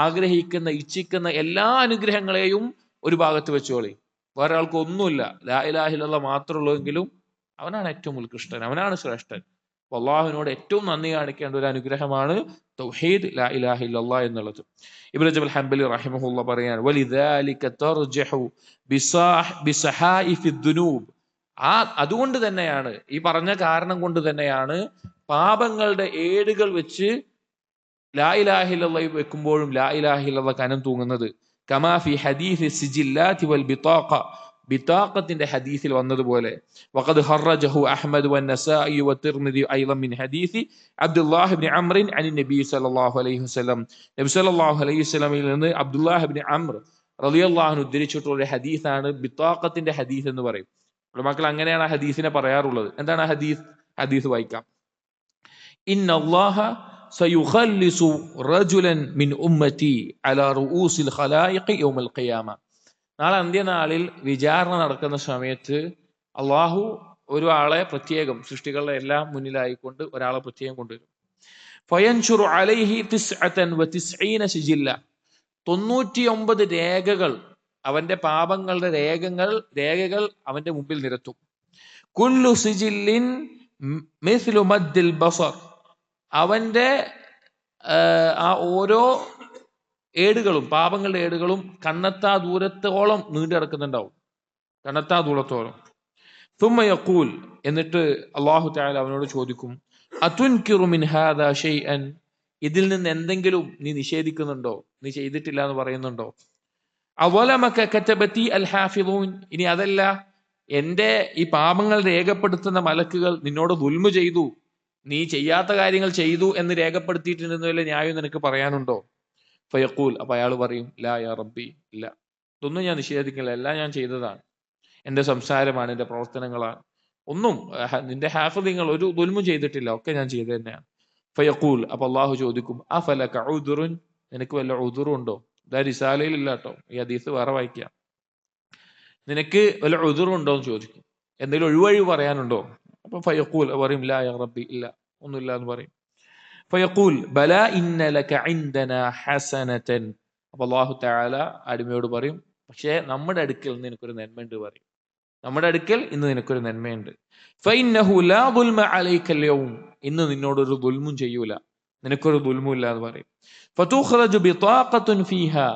ആഗ്രഹിക്കുന്ന ഇച്ഛിക്കുന്ന എല്ലാ അനുഗ്രഹങ്ങളെയും ഒരു ഭാഗത്ത് വെച്ചോളി. വേറെ ആൾക്ക് ഒന്നുമില്ല, ലാ ഇലാഹ ഇല്ലല്ലാഹ് മാത്രമുള്ളൂവെങ്കിലും അവനാണ് ഏറ്റവും ഉത്കൃഷ്ടൻ, അവനാണ് ശ്രേഷ്ഠൻ. അള്ളാഹുവിനോട് ഏറ്റവും നന്ദി കാണിക്കേണ്ട ഒരു അനുഗ്രഹമാണ് തൗഹീദ്, ലാ ഇലാഹ ഇല്ലല്ലാഹ് എന്നുള്ളത്. ഇബ്നു റജബ് അൽ ഹംബലി റഹിമഹുല്ലാഹ് പറയാണ്, വലിദാലിക തർജഹു ബിസഹായിഫി ദുനൂബ്. അതുകൊണ്ട് തന്നെയാണ്, ഈ പറഞ്ഞ കാരണം കൊണ്ട് തന്നെയാണ് പാപങ്ങളുടെ ഏടുകൾ വെച്ച് ലാ ഇലാഹ ഇല്ലല്ലാഹ് വെക്കുമ്പോഴും ലാ ഇലാഹ ഇല്ലല്ലാഹ് കനം തൂങ്ങുന്നത്. കമാ ഫി ഹദീസ് സിജില്ലാത്തി വൽ ബിതാഖ, ബിതാഖത്തിന്റെ ഹദീസിൽ വന്നതുപോലെ. വഖദ് ഖറജഹു അഹ്മദ് വന്നസാഇ വതിർമിദി അയ്ളൻ മിൻ ഹദീസ് അബ്ദുല്ലാഹ് ഇബ്നു അംർ അൻ നബി സല്ലല്ലാഹു അലൈഹി വസല്ലം. നബി സല്ലല്ലാഹു അലൈഹി വസല്ലമയിൽ നിന്ന് അബ്ദുല്ലാഹ് ഇബ്നു അംർ റളിയല്ലാഹു അൻഹു ഉദ്ധരിച്ചിട്ടുള്ള ഒരു ഹദീസാണ് ബിതാഖത്തിന്റെ ഹദീസ് എന്ന് പറയും. ഉലമാക്കൾ അങ്ങനെയാണ് ആ ഹദീസിനെ പറയാറുള്ളത്. എന്താണ് ആ ഹദീസ്? ഹദീസ് വായിക്കാം. ഇന്നല്ലാഹ സയുഖല്ലിസു റജുലൻ മിൻ ഉമ്മതി അലാ റൂസിൽ ഖലായിഖി യൗമൽ ഖിയാമ. നാളെ അന്ത്യനാളിൽ വിചാരണ നടക്കുന്ന സമയത്ത് അള്ളാഹു ഒരു ആളെ പ്രത്യേകം, സൃഷ്ടികളുടെ എല്ലാം മുന്നിലായിക്കൊണ്ട് ഒരാളെ പ്രത്യേകം കൊണ്ടുവരും. ഫയൻഷുറു അലൈഹി തിസ്അതൻ വതിസ്ഈന സിജില്ല, 99 രേഖകൾ, അവന്റെ പാപങ്ങളുടെ രേഖകൾ അവന്റെ മുമ്പിൽ നിരത്തും. കുല്ലു സിജില്ലിൻ മിസ്ലു മദ്ദിൽ ബസർ, അവന്റെ ആ ഓരോ ഏടുകളും, പാപങ്ങളുടെ ഏടുകളും കണ്ണെത്താ ദൂരത്തോളം നീണ്ടു കിടക്കുന്നുണ്ടാവും, കണ്ണെത്താ ദൂരത്തോളം. തുമ്മ യഖൂൽ, എന്നിട്ട് അല്ലാഹു തആല അവനോട് ചോദിക്കും, അതുൻകിറു മിൻ ഹാദാ ഷൈഅൻ, ഇതിൽ നിന്ന് എന്തെങ്കിലും നീ നിഷേധിക്കുന്നുണ്ടോ, നീ ചെയ്തിട്ടില്ല എന്ന് പറയുന്നുണ്ടോ? അവലമക കതബതി അൽ ഹാഫിളൂൻ, ഇനി അതല്ല, എന്റെ ഈ പാപങ്ങൾ രേഖപ്പെടുത്തുന്ന മലക്കുകൾ നിന്നോട് ദുൽമു ചെയ്തു, നീ ചെയ്യാത്ത കാര്യങ്ങൾ ചെയ്തു എന്ന് രേഖപ്പെടുത്തിയിട്ടുണ്ടെന്ന് വല്ല ന്യായം നിനക്ക് പറയാനുണ്ടോ? ഫയഖൂൽ, അപ്പൊ അയാൾ പറയും, ലാ യാ റബ്ബി, ഇല്ല, ഇതൊന്നും ഞാൻ നിഷേധിക്കില്ല, എല്ലാം ഞാൻ ചെയ്തതാണ്, എന്റെ സംസാരമാണ്, എന്റെ പ്രവർത്തനങ്ങളാണ്, ഒന്നും നിന്റെ ഹാഫിളിങ്ങൾ ഒരു ദുൽമും ചെയ്തിട്ടില്ല, ഒക്കെ ഞാൻ ചെയ്തു തന്നെയാണ്. ഫയഖൂൽ, അപ്പൊ അള്ളാഹു ചോദിക്കും, അഫലക ഉദ്റുൻ, നിനക്ക് വല്ല ഉദ്റും ഉണ്ടോ? ഇതാ റിസാലയിൽ ഇല്ല കേട്ടോ, ഈ ഹദീസ് വേറെ വായിക്കാം. നിനക്ക് വല്ല ഉദ്റും ഉണ്ടോ എന്ന് ചോദിക്കും, എന്തെങ്കിലും ഒഴിവഴി പറയാനുണ്ടോ? അപ്പൊ ഫയഖൂൽ പറയും, ലാ യാ റബ്ബി, ഇല്ല, ഒന്നുമില്ല എന്ന് പറയും. ഫയഖൂൽ ബലാ ഇന്ന ലക ഇൻദനാ ഹസനതൻ, അപ്പൊ അല്ലാഹു തആല അടിമയോട് പറയും, പക്ഷേ നമ്മുടെ അടുക്കൽ നിനക്കൊരു നന്മയുണ്ട് പറയും, നമ്മുടെ അടുക്കൽ ഇന്ന് നിനക്കൊരു നന്മയുണ്ട്. ഫഇന്നഹു ലാ ദുൽമ അലൈക അൽയൗം, ഇന്ന് നിന്നോടൊരു ദുൽമും ചെയ്യൂല, നിനക്കൊരു ദുൽമും ഇല്ല എന്ന് പറയും. ഫതുഖ്റജു ബിതാഖത്തുൻ ഫീഹാ,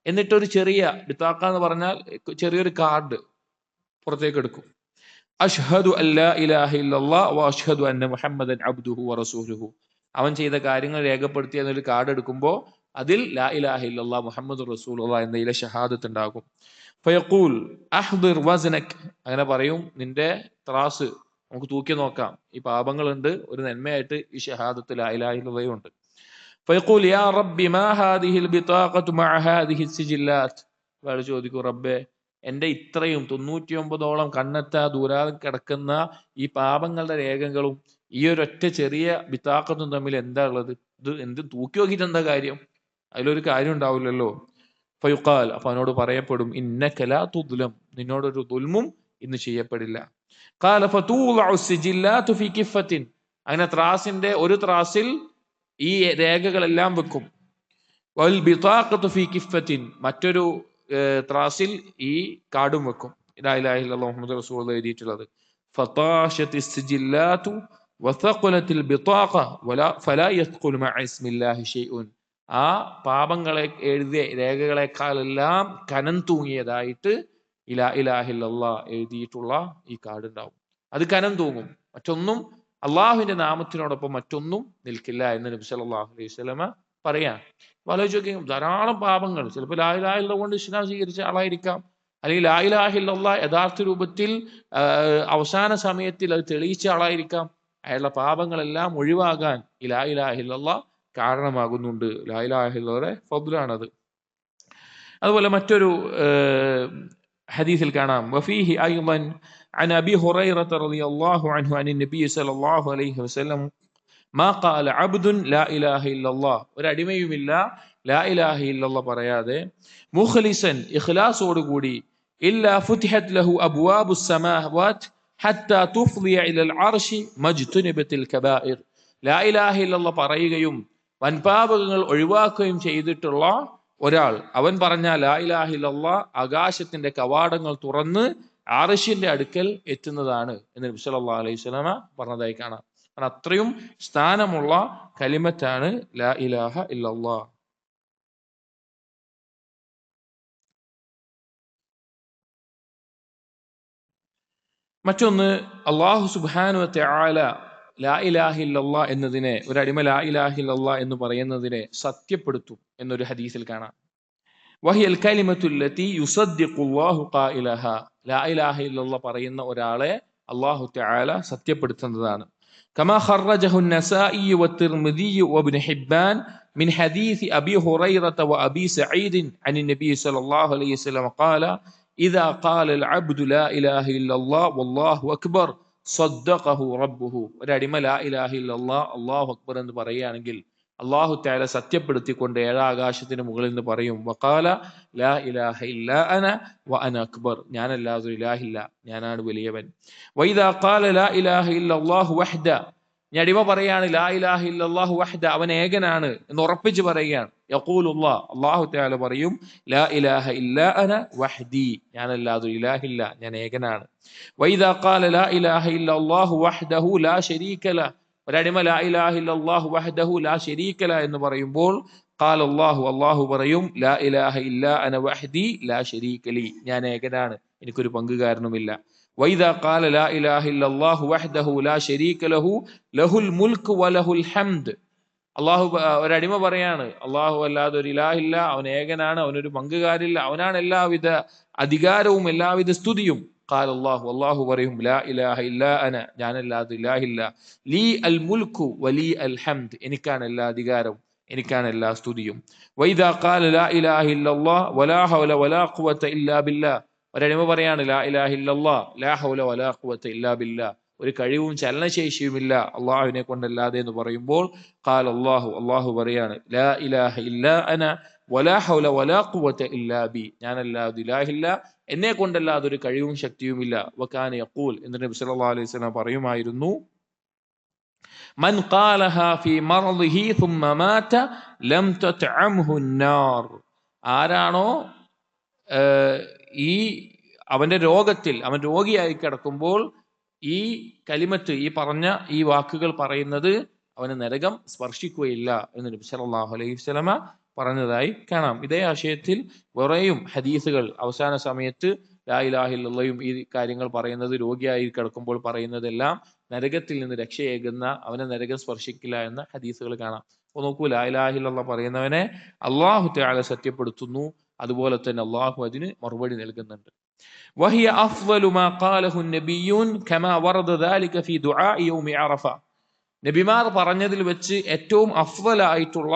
എന്നിട്ടൊരു ചെറിയ ബിതാഖ എന്ന് പറഞ്ഞാൽ ചെറിയൊരു കാർഡ് പുറത്തേക്ക് എടുക്കും. അഷ്ഹദു അല്ലാ ഇലാഹ ഇല്ലല്ലാഹ് വ അഷ്ഹദു അന്ന മുഹമ്മദൻ അബ്ദുഹു വ റസൂലുഹു, അവൻ ചെയ്ത കാര്യങ്ങൾ രേഖപ്പെടുത്തിയ എന്നൊരു കാർഡ് എടുക്കുമ്പോൾ അതിൽ ലാ ഇലാഹ ഇല്ലല്ലാഹ് മുഹമ്മദുർ റസൂലുള്ളാഹ് എന്നതിലെ ഷഹാദത്ത് ഉണ്ടാകും. ഫയഖൂൽ അഹ്ദിർ വസ്നക്, അങ്ങനെ പറയും, നിന്റെ ത്രാസ് നമുക്ക് തൂക്കി നോക്കാം, ഈ പാപങ്ങളുണ്ട്, ഒരു നന്മയായിട്ട് ഈ ഷഹാദത്ത് ലാ ഇലാഹ ഇല്ലല്ലാഹ് ഉണ്ട്. ഫയഖൂൽ യാ റബ്ബി മാ ഹാദിഹിൽ ബിതാഖത്തു മഅ ഹാദിഹി സിജില്ലാത്ത്, അയാൾ ചോദിക്കും, റബ്ബേ, എന്റെ ഇത്രയും 99ഓളം കണ്ണെത്താ ദൂരാതെ കിടക്കുന്ന ഈ പാപങ്ങളുടെ രേഖകളും ഈ ഒരൊറ്റ ചെറിയ ബിതാഖത്തും തമ്മിൽ എന്താ ഉള്ളത്? ഇത് എന്ത് തൂക്കി നോക്കിയിട്ട് എന്താ കാര്യം? അതിലൊരു കാര്യം ഉണ്ടാവില്ലല്ലോ. ഫയുഖാൽ, അപ്പൊ അവനോട് പറയപ്പെടും, ഇന്നക ലാ തുദ്ലം, നിന്നോടൊരു ദുൽമും ഇന്ന് ചെയ്യപ്പെടില്ല. ഖാല ഫതൂളഉ സിജില്ലാത്തു ഫീ കിഫത്തിൻ, അങ്ങനെ ത്രാസിന്റെ ഒരു ത്രാസിൽ ഈ രേഖകളെല്ലാം വെക്കും. വൽ ബിതാഖത്തു ഫീ കിഫ്ഫത്തിൻ, മറ്റൊരു ത്രാസിൽ ഈ കാർഡും വെക്കും. ലാ ഇലാഹ ഇല്ലല്ലാഹു മുഹമ്മദുർ റസൂലുള്ളാഹി എഴുതിയിട്ടുള്ളത്. ഫതാശത്തിസ് സിജില്ലാതു വസഖലത്തിൽ ബിതാഖ ഫലാ യസ്ഖുലു മഅ ഇസ്മില്ലാഹി ഷൈഉൻ. ആ പാപങ്ങളെ എഴുതിയ രേഖകളെക്കാളെല്ലാം കനം തൂങ്ങിയതായിട്ട് ലാ ഇലാഹ ഇല്ലല്ലാഹ് എഴുതിയിട്ടുള്ള ഈ കാർഡ് ഉണ്ടാവും. അത് കനം തൂങ്ങും. മറ്റൊന്നും അള്ളാഹുവിന്റെ നാമത്തിനോടൊപ്പം മറ്റൊന്നും നിൽക്കില്ല എന്ന് നബി സല്ലല്ലാഹു അലൈഹി വസല്ലമ പറയാം. ആലോചിച്ച് നോക്കിയും ധാരാളം പാപങ്ങൾ, ചിലപ്പോൾ ലാ ഇലാഹ ഇല്ലല്ലാഹ് കൊണ്ട് ഇസ്ലാം സ്വീകരിച്ച ആളായിരിക്കാം, അല്ലെങ്കിൽ ലാ ഇലാഹ ഇല്ലല്ലാഹ് യഥാർത്ഥ രൂപത്തിൽ അവസാന സമയത്തിൽ അത് തെളിയിച്ച ആളായിരിക്കാം. അയാളുടെ പാപങ്ങളെല്ലാം ഒഴിവാകാൻ ഈ ലാ ഇലാഹ ഇല്ലല്ലാഹ് കാരണമാകുന്നുണ്ട്. ലാ ഇലാഹ ഇല്ലല്ലാഹുടെ ഫദ്ലാണത്. അതുപോലെ മറ്റൊരു ഹദീസിൽ കാണാം, വഫീഹി അയ്ളൻ അൻ അബി ഹുറൈറത റളിയല്ലാഹു അൻഹു അനിൻ നബി സല്ലല്ലാഹു അലൈഹി വസല്ലം മാ ഖാല അബ്ദുൻ ലാ ഇലാഹ ഇല്ലല്ലാഹ്, ഒരു അടിമയുമില്ല ലാ ഇലാഹ ഇല്ലല്ലാഹ് പറയാതെ മുഖ്ലിസൻ ഇഖ്ലാസോടുകൂടി ഇല്ലാ ഫുതിഹത് ലഹു അബ്വാബുസ് സമാവാത് ഹത്താ തുഫ്ളിയ ഇലൽ അർശി മജ്തുനിബത്തിൽ കബായിർ. ലാ ഇലാഹ ഇല്ലല്ലാഹ് പറയുകയും വൻപാപങ്ങൾ ഒഴിവാക്കുകയും ചെയ്തിട്ടുള്ള ഒരാൾ, അവൻ പറഞ്ഞ ലാ ഇലാഹ ഇല്ലല്ലാഹ് ആകാശത്തിന്റെ കവാടങ്ങൾ തുറന്ന് അർശിന്റെ അടുക്കൽ എത്തുന്നതാണ് എന്ന് നബി സല്ലല്ലാഹു അലൈഹി വസല്ലമ പറഞ്ഞതായി കാണാം. അത്രയും സ്ഥാനമുള്ള കലിമത്താണ് ലാ ഇലാഹ ഇല്ലല്ലാഹ്. മറ്റൊന്ന്, അല്ലാഹു സുബ്ഹാനഹു വ തആല ലാ ഇലാഹ ഇല്ലല്ലാഹ് എന്നതിനെ, ഒരു അടിമ ലാ ഇലാഹ ഇല്ലല്ലാഹ് എന്ന് പറയുന്നതിനെ സത്യപ്പെടുത്തും എന്നൊരു ഹദീസിൽ കാണാം. വഹിയൽ കലിമത്തുല്ലതി യുസദ്ദിഖുല്ലാഹു ഖായിലഹാ, ലാ ഇലാഹ ഇല്ലല്ലാഹ് പറയുന്ന ഒരാളെ അല്ലാഹു തആല സത്യപ്പെടുത്തുന്നതാണ്. കമാ ഖറജഹു അൻ-നസാഇ വത്തിർമിദി വഇബ്നു ഹിബ്ബാൻ മിൻ ഹദീസ് അബി ഹുറൈറത വഅബി സഈദ് അൻ നബി സല്ലല്ലാഹു അലൈഹി വസല്ലം ഖാല ഇദാ ഖാല അൽ-അബ്ദു ലാ ഇലാഹ ഇല്ലല്ലാഹ് വല്ലാഹു അക്ബർ സദ്ദഖഹു റബ്ബുഹു. ഒരു അടിമ ലാ ഇലാഹ ഇല്ലല്ലാഹ് അല്ലാഹു അക്ബർ എന്ന് പറയുകയാണെങ്കിൽ അല്ലാഹു തആല സത്യപ്പെടുത്തിക്കൊണ്ട് ഏഴാകാശത്തിന് മുകളിൽ നിന്ന് പറയും, വഖാല ലാ ഇലാഹ ഇല്ലാ അന വ അന അക്ബർ, ഞാനല്ലാതെ ഇലാഹില്ല, ഞാനാണ് വലിയവൻ. വഇദാ ഖാല ലാ ഇലാഹ ഇല്ലല്ലാഹു വഹ്ദ, ഈ അടിമ പറയാണ് ലാ ഇലാഹ ഇല്ലല്ലാഹു വഹ്ദ, അവൻ ഏകനാണ് എന്ന് ഉറപ്പിച്ച് പറയുകയാണ്. യഖൂലുല്ലാഹ്, അല്ലാഹു തആല പറയും ലാ ഇലാഹ ഇല്ലാ അന വഹ്ദി, ഞാനല്ലാതെ ഇലാഹില്ല, ഞാൻ ഏകനാണ്. വഇദാ ഖാല ലാ ഇലാഹ ഇല്ലല്ലാഹു വഹ്ദഹു ലാ ശരീക ലഹ്, ഒരടിമ ലാ ഇലാഹ ഇല്ലല്ലാഹു വഹ്ദഹു ലാ ശരീക ലഹ് എന്ന് പറയുമ്പോൾ ഖാല അല്ലാഹു, അല്ലാഹു പറയും ലാ ഇലാഹ ഇല്ലാ അന വഹ്ദി ലാ ശരീക ലി, ഞാൻ ഏകനാണ്, എനിക്കൊരു പങ്കുകാരനുമില്ല. വഇദാ ഖാല ലാ ഇലാഹ ഇല്ലല്ലാഹു വഹ്ദഹു ലാ ശരീക ലഹു ലഹുൽ മുൽക്കു വലഹുൽ ഹംദ്, അള്ളാഹു, ഒരടിമ പറയാണ് അള്ളാഹു അല്ലാതെ ഒരു ഇലാഹില്ല, അവൻ ഏകനാണ്, അവനൊരു പങ്കുകാരില്ല, അവനാണ് എല്ലാവിധ അധികാരവും എല്ലാവിധ സ്തുതിയും. ഖാല അല്ലാഹു, അല്ലാഹു പറയും ലാ ഇലാഹ ഇല്ലാ അന, ഞാനല്ലാതെ ഇലാഹില്ല, ലീ അൽ മുൽക്കു വലി അൽ ഹംദ്, എനിക്കാണ് എല്ലാ അധികാരവും, എനിക്കാണ് എല്ലാ സ്തുതിയും. വഇദാ ഖാല ലാ ഇലാഹ ഇല്ലല്ലാഹ് വലാ ഹൗല വലാ ഖുവത ഇല്ലാ ബില്ലാഹ്, ഒരടിമ പറയാണ് ലാ ഇലാഹ ഇല്ലല്ലാഹ് ലാ ഹൗല വലാ ഖുവത ഇല്ലാ ബില്ലാഹ്, ഒരു കഴിവും ചലനശേഷിയുമില്ല അള്ളാഹുവിനെ കൊണ്ടല്ലാതെ എന്ന് പറയുമ്പോൾ ഖാല അല്ലാഹു, അല്ലാഹു പറയാണ് ലാ ഇലാഹ ഇല്ലാ അന വലാ ഹൗല വലാ ഖുവത ഇല്ലാ ബി, ഞാനല്ലാതെ ഇലാഹില്ല, എന്നെ കൊണ്ടല്ലാതെ ഒരു കഴിവും ശക്തിയുമില്ല. വകാന യഖൂൽ, എന്ന് നബി സല്ലല്ലാഹു അലൈഹി വസല്ലം പറയുമായിരുന്നു, മൻ ഖാലഹാ ഫീ മർദിഹി സുമ്മ മാത ലം തത്അംഹു അൻ-നാർ, ആരാണോ ഈ അവന്റെ രോഗത്തിൽ, അവൻ രോഗിയായി കിടക്കുമ്പോൾ ഈ കലിമത്ത്, ഈ പറഞ്ഞ ഈ വാക്കുകൾ പറയുന്നത് അവന് നരകം സ്പർശിക്കുകയില്ല എന്ന് നബി സല്ലല്ലാഹു അലൈഹി വസല്ലമ പറഞ്ഞതായി കാണാം. ഇതേ ആശയത്തിൽ വേറെയും ഹദീസുകൾ അവസാന സമയത്ത് ലാ ഇലാഹ ഇല്ലല്ലാഹും ഈ കാര്യങ്ങൾ പറയുന്നത്, രോഗിയായി കിടക്കുമ്പോൾ പറയുന്നതെല്ലാം നരകത്തിൽ നിന്ന് രക്ഷയേകുന്ന, അവനെ നരകം സ്പർശിക്കില്ല എന്ന ഹദീസുകൾ കാണാം. അപ്പോൾ നോക്കൂ, ലാ ഇലാഹ ഇല്ലല്ലാഹ് പറയുന്നവനെ അല്ലാഹു തആല സത്യപ്പെടുത്തുന്നു, അതുപോലെ തന്നെ അള്ളാഹു അതിന് മറുപടി നൽകുന്നുണ്ട്. وهي أفضل ما قاله النبيون كما ورد ذلك في دعاء يوم عرفة, നബിമാർ പറഞ്ഞതിൽ വെച്ച് ഏറ്റവും അഫ്ളലായിട്ടുള്ള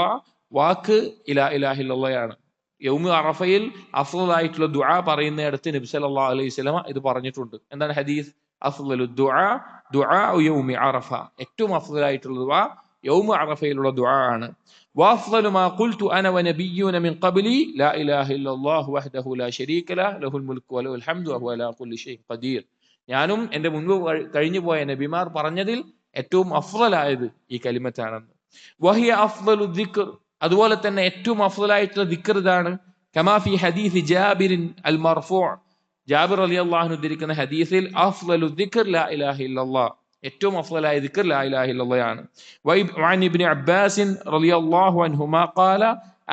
വാക്ക് ലാ ഇലാഹ ഇല്ലല്ലാഹ്. യൗമ അറഫയിൽ അഫ്ളലായിട്ടുള്ള ദുആ പറയുന്നിടത്ത് നബി സല്ലല്ലാഹു അലൈഹി വസല്ലമ ഇത് പറഞ്ഞിട്ടുണ്ട്. എന്താണ് ഹദീസ്? അഫ്ളലു ദുആ ദുആ യൗമ അറഫ, ഏറ്റവും അഫ്ളലായിട്ടുള്ള ദുആ യൗമ അറഫയിലുള്ള ദുആ ആണ്. وأفضل ما قلت أنا ونبيون من قبلي لا إله إلا الله وحده لا شريك له له الملك وله الحمد وهو على كل شيء قدير, ഞാനും എൻ്റെ മുൻപ് കഴിഞ്ഞു പോയ നബിമാർ പറഞ്ഞതിൽ ഏറ്റവും അഫ്ളലായത് ഈ കലിമത്താണെന്ന്. വഹിയ അഫ്ളലു ദിക്ർ, അതുപോലെ തന്നെ ഏറ്റവും അഫ്ളലായിട്ടുള്ള ദിക്ർ ഇതാണ്. കമാ ഫി ഹദീസ് ജാബിറിൻ അൽ മർഫൂ, ജാബിർ റളിയല്ലാഹു അൻഹു ഉദ്ധരിക്കുന്ന ഹദീസിൽ അഫ്ളലു ദിക്ർ ലാ ഇലാഹ ഇല്ലല്ലാഹ്, ഏറ്റവും അഫ്ളലായ ദിക്ർ ലാ ഇലാഹ ഇല്ലല്ലാഹ്. വഅൻ ഇബ്നു അബ്ബാസ് റളിയല്ലാഹു അൻഹുമാ ഖാല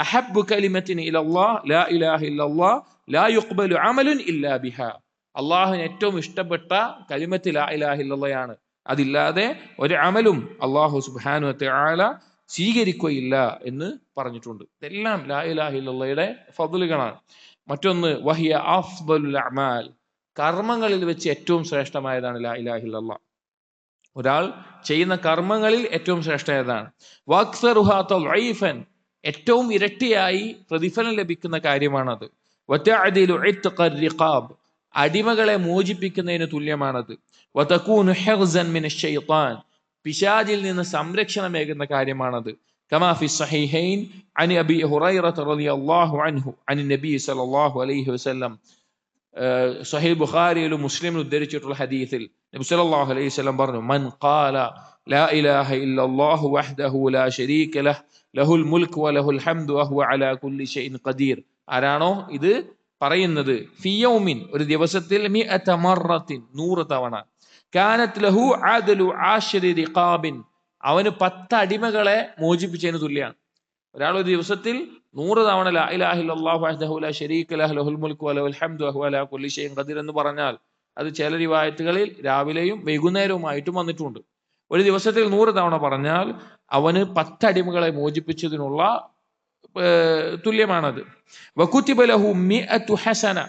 അഹബ്ബു കലിമത്തിൻ ഇലല്ലാഹ് ലാ ഇലാഹ ഇല്ലല്ലാഹ് ലാ യുഖ്ബലു അമലുൻ ഇല്ലാ ബിഹാ. അള്ളാഹുവിന് ഏറ്റവും ഇഷ്ടപ്പെട്ട കലിമത്ത് ലാ ഇലാഹ ഇല്ലല്ലാഹ്, അതില്ലാതെ ഒരു അമലും അള്ളാഹു സുബ്ഹാനഹു വ തആല സ്വീകരിക്കുകയില്ല എന്ന് പറഞ്ഞിട്ടുണ്ട്. ഇതെല്ലാം ലാ ഇലാഹ ഇല്ലല്ലാഹയുടെ ഫദ്ലുകളാണ്. മറ്റൊന്ന് വഹിയ അഫ്ദലുൽ അഅമാൽ, കർമ്മങ്ങളിൽ വെച്ച് ഏറ്റവും ശ്രേഷ്ഠമായതാണ് ലാ ഇലാഹ ഇല്ലല്ലാഹ്. ഒരാൾ ചെയ്യുന്ന കർമ്മങ്ങളിൽ ഏറ്റവും ശ്രേഷ്ഠമായതാണ്. വഅക്സറുഹാ തദ്ഈഫൻ, ഏറ്റവും ഇരട്ടിയായി പ്രതിഫലം ലഭിക്കുന്ന കാര്യമാണത്. വതഅദിലു ഇത്ഖർ റിഖാബ്, അടിമകളെ മോചിപ്പിക്കുന്നതിന് തുല്യമാണത്. വതകൂനു ഹിർസൻ മിനശ് ശൈത്താൻ, പിശാചിൽ നിന്ന് സംരക്ഷണമേകുന്ന കാര്യമാണത്. കമാ ഫി സ്വഹീഹൈൻ അൻ അബീ ഹുറൈറ റളിയല്ലാഹു അൻഹു അൻ നബി സല്ലല്ലാഹു അലൈഹി വസല്ലം, സ്വഹീഹ് ബുഖാരിയിലും മുസ്ലിമിലും ഉദ്ധരിച്ചിട്ടുള്ള ഹദീസിൽ നബി സല്ലല്ലാഹു അലൈഹി വസല്ലം പറഞ്ഞു, മൻ ഖാല ലാ ഇലാഹ ഇല്ലല്ലാഹു വഹ്ദഹു ലാ ശരീക ലഹ് ലഹുൽ മുൽക്ക് വലഹുൽ ഹംദു വഹുവ അലാ കുല്ലി ഷൈഇൻ ഖദീർ, ആരാണോ ഇത് പറയുന്നത്, ഫി യൗമിൻ, ഒരു ദിവസത്തിൽ, മിഅത മറത്തിൻ, 100 തവണ, കാനത് ലഹു അദലു ആശരി റിഖാബിൻ, അവന് 10 അടിമകളെ മോചിപ്പിച്ചതിന് തുല്യമാണ്. ഒരാൾ ഒരു ദിവസത്തിൽ 100 തവണ ലാ ഇലാഹ ഇല്ലല്ലാഹു വഹ്ദഹു ലാ ശരീക ലഹു ലഹുൽ മുൽക്ക് വലഹുൽ ഹംദു വഹുവ അലാ കുല്ലി ഷൈഇൻ ഖദീർ എന്ന് പറഞ്ഞാൽ, അത് ചില റിവായത്തുകളിൽ രാവിലെയും വൈകുന്നേരവുമായിട്ടും വന്നിട്ടുണ്ട്. ഒരു ദിവസത്തിൽ 100 തവണ പറഞ്ഞാൽ അവന് 10 അടിമകളെ മോചിപ്പിച്ചതിനുള്ള തുല്യമാണത്. വകുതിബ ലഹു മിഅതു ഹസന,